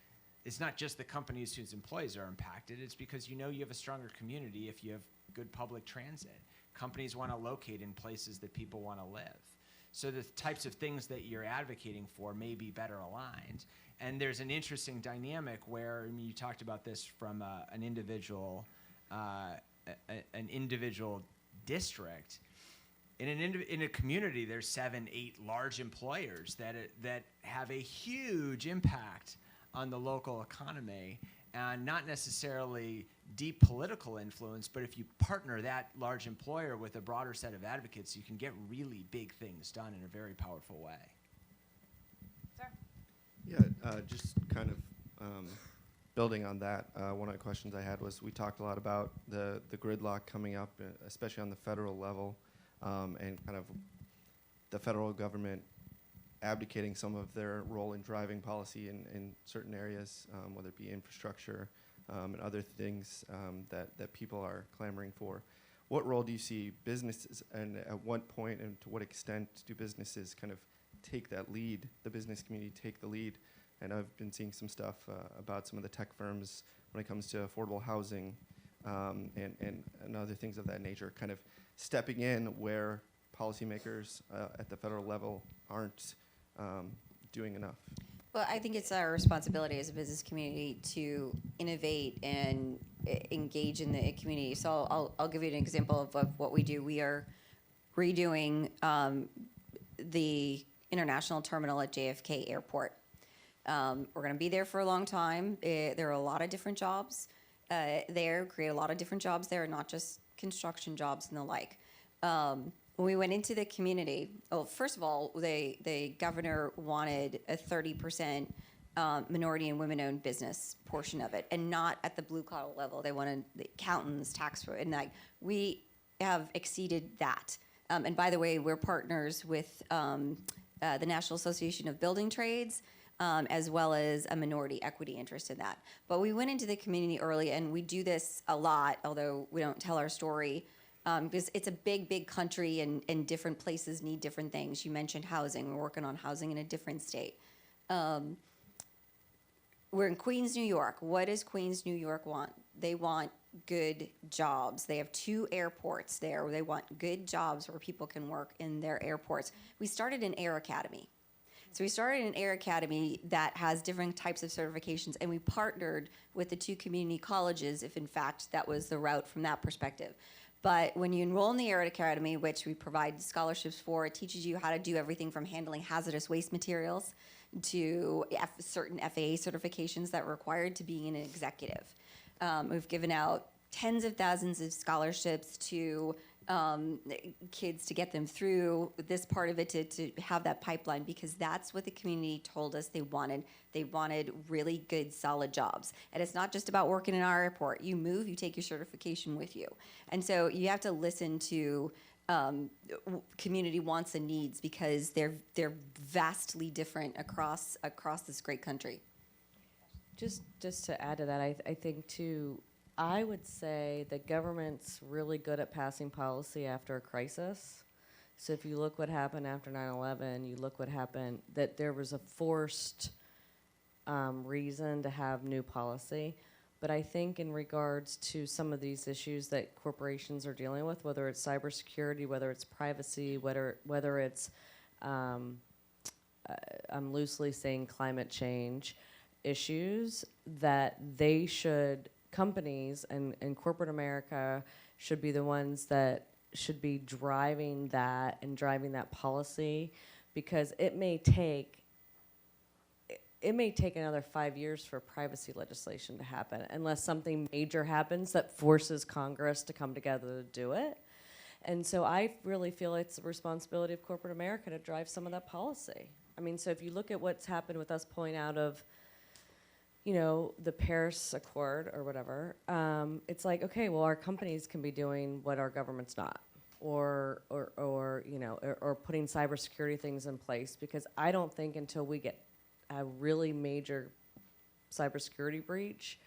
it's not just the companies whose employees are impacted. It's because you have a stronger community if you have good public transit. Companies want to locate in places that people want to live. So the types of things that you're advocating for may be better aligned. And there's an interesting dynamic where, you talked about this from an individual district. In a community, there's 7, 8 large employers that have a huge impact on the local economy, and not necessarily deep political influence, but if you partner that large employer with a broader set of advocates, you can get really big things done in a very powerful way. Sir? Yeah, just kind of building on that, one of the questions I had was, we talked a lot about the gridlock coming up, especially on the federal level, and kind of the federal government abdicating some of their role in driving policy in certain areas, whether it be infrastructure and other things that people are clamoring for. What role do you see businesses, and at what point and to what extent do businesses kind of take that lead, the business community take the lead? And I've been seeing some stuff about some of the tech firms when it comes to affordable housing and other things of that nature, kind of stepping in where policymakers at the federal level aren't doing enough. Well, I think it's our responsibility as a business community to innovate and engage in the community. So I'll give you an example of what we do. We are redoing the international terminal at JFK Airport. We're going to be there for a long time. There are a lot of different jobs there, create a lot of different jobs there, not just construction jobs and the like. When we went into the community, well, first of all, the governor wanted a 30% minority and women-owned business portion of it, and not at the blue-collar level. They wanted the accountants, tax, and like we have exceeded that. And by the way, we're partners with the National Association of Building Trades, as well as a minority equity interest in that. But we went into the community early, and we do this a lot, although we don't tell our story. Because it's a big, big country, and different places need different things. You mentioned housing. We're working on housing in a different state. We're in Queens, New York. What does Queens, New York want? They want good jobs. They have 2 airports there. They want good jobs where people can work in their airports. We started an Air Academy. So we started an Air Academy that has different types of certifications, and we partnered with the 2 community colleges if, in fact, that was the route from that perspective. But when you enroll in the Air Academy, which we provide scholarships for, it teaches you how to do everything from handling hazardous waste materials to certain FAA certifications that are required to being an executive. We've given out tens of thousands of scholarships to kids to get them through this part of it, to have that pipeline, because that's what the community told us they wanted. They wanted really good, solid jobs. And it's not just about working in our airport. You move, you take your certification with you. And so you have to listen to community wants and needs, because they're vastly different across this great country. Just to add to that, I think too, I would say that government's really good at passing policy after a crisis. So if you look what happened after 9/11, you look what happened, that there was a forced reason to have new policy. But I think in regards to some of these issues that corporations are dealing with, whether it's cybersecurity, whether it's privacy, whether it's, I'm loosely saying climate change issues, that they should, companies and corporate America should be the ones that should be driving that and driving that policy, because it may take another 5 years for privacy legislation to happen, unless something major happens that forces Congress to come together to do it. And so I really feel it's the responsibility of corporate America to drive some of that policy. I mean, so if you look at what's happened with us pulling out of, the Paris Accord or whatever, it's like, okay, well, our companies can be doing what our government's not, or putting cybersecurity things in place, because I don't think until we get a really major cybersecurity breach,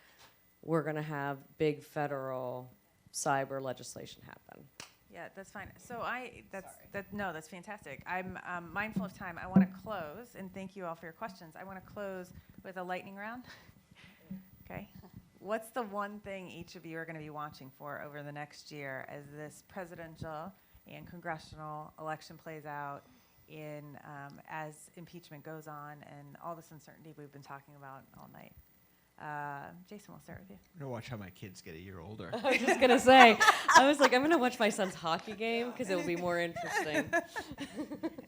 we're going to have big federal cyber legislation happen. Yeah, that's fine. So that's fantastic. I'm mindful of time. I want to close, and thank you all for your questions. I want to close with a lightning round. Okay. What's the one thing each of you are going to be watching for over the next year as this presidential and congressional election plays out, as impeachment goes on and all this uncertainty we've been talking about all night? Jason, we'll start with you. I'm gonna watch how my kids get a year older. I was just going to say, I was like, I'm going to watch my son's hockey game because it will be more interesting.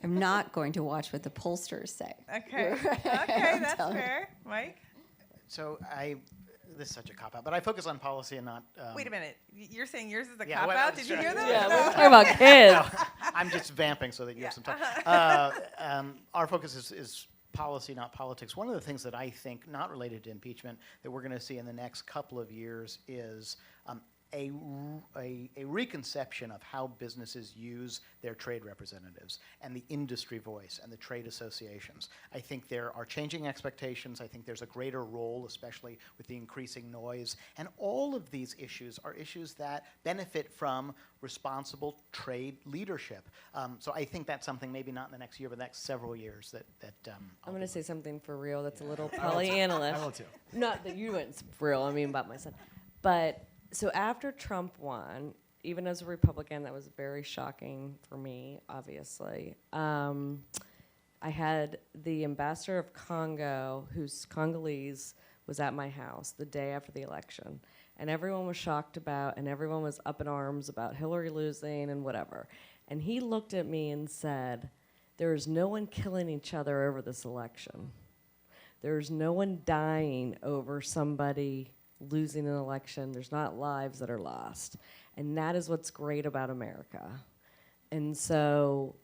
I'm not going to watch what the pollsters say. Okay. Okay, that's telling you. fair. Mike? So this is such a cop-out, but I focus on policy and not... Wait a minute. You're saying yours is a Yeah, cop-out? well, Did you sure. hear that? Yeah, we're talking about kids. I'm just vamping so that you have some time. Our focus is policy, not politics. One of the things that I think, not related to impeachment, that we're going to see in the next couple of years is a reconception of how businesses use their trade representatives and the industry voice and the trade associations. I think there are changing expectations. I think there's a greater role, especially with the increasing noise. And all of these issues are issues that benefit from responsible trade leadership. So I think that's something, maybe not in the next year, but the next several years that I'm going to say something for real that's a little Pollyanna-ish. I will too. Not that you went for real, I mean about my son. But so after Trump won, even as a Republican, that was very shocking for me, obviously. I had the ambassador of Congo, who's Congolese, was at my house the day after the election. And everyone was shocked about, and everyone was up in arms about Hillary losing and whatever. And he looked at me and said, there is no one killing each other over this election. There's no one dying over somebody losing an election. There's not lives that are lost. And that is what's great about America. And so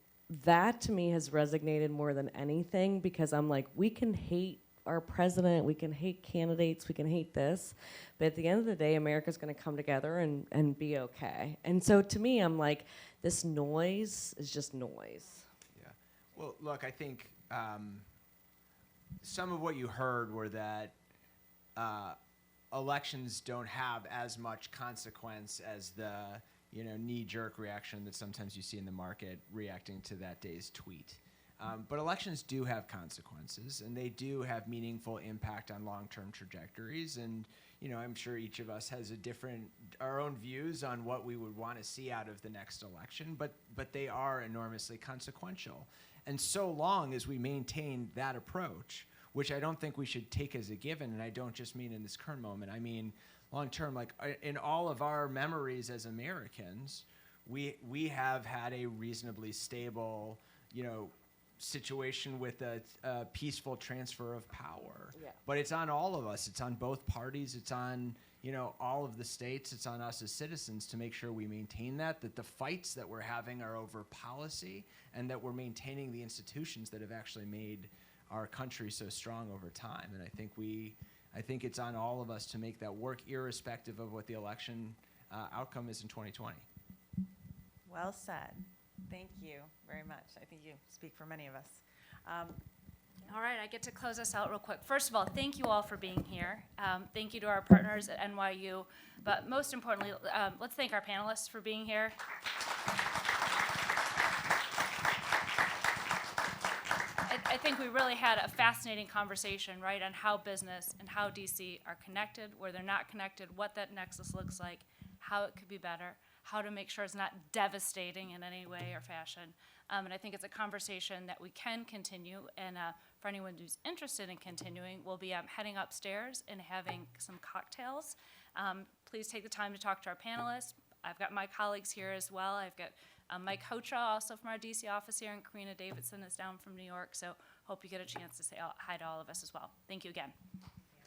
that to me has resonated more than anything, because I'm like, we can hate our president, we can hate candidates, we can hate this, but at the end of the day, America's going to come together and be okay. And so to me, I'm like, this noise is just noise. Yeah. Well, look, I think some of what you heard were that elections don't have as much consequence as the knee-jerk reaction that sometimes you see in the market reacting to that day's tweet. But elections do have consequences, and they do have meaningful impact on long-term trajectories. And I'm sure each of us has our own views on what we would want to see out of the next election, but they are enormously consequential. And so long as we maintain that approach, which I don't think we should take as a given, and I don't just mean in this current moment, I mean long-term, like in all of our memories as Americans, we have had a reasonably stable, situation with a peaceful transfer of power. Yeah. But it's on all of us. It's on both parties. It's on, all of the states, it's on us as citizens to make sure we maintain that the fights that we're having are over policy and that we're maintaining the institutions that have actually made our country so strong over time. And I think it's on all of us to make that work irrespective of what the election outcome is in 2020. Well said. Thank you very much. I think you speak for many of us. All right, I get to close us out real quick. First of all, thank you all for being here. Thank you to our partners at NYU. But most importantly, let's thank our panelists for being here. I think we really had a fascinating conversation, right, on how business and how DC are connected, where they're not connected, what that nexus looks like, how it could be better, how to make sure it's not devastating in any way or fashion. And I think it's a conversation that we can continue. And for anyone who's interested in continuing, we'll be heading upstairs and having some cocktails. Please take the time to talk to our panelists. I've got my colleagues here as well. I've got Mike Hotra, also from our DC office here, and Karina Davidson is down from New York. So hope you get a chance to say hi to all of us as well. Thank you again.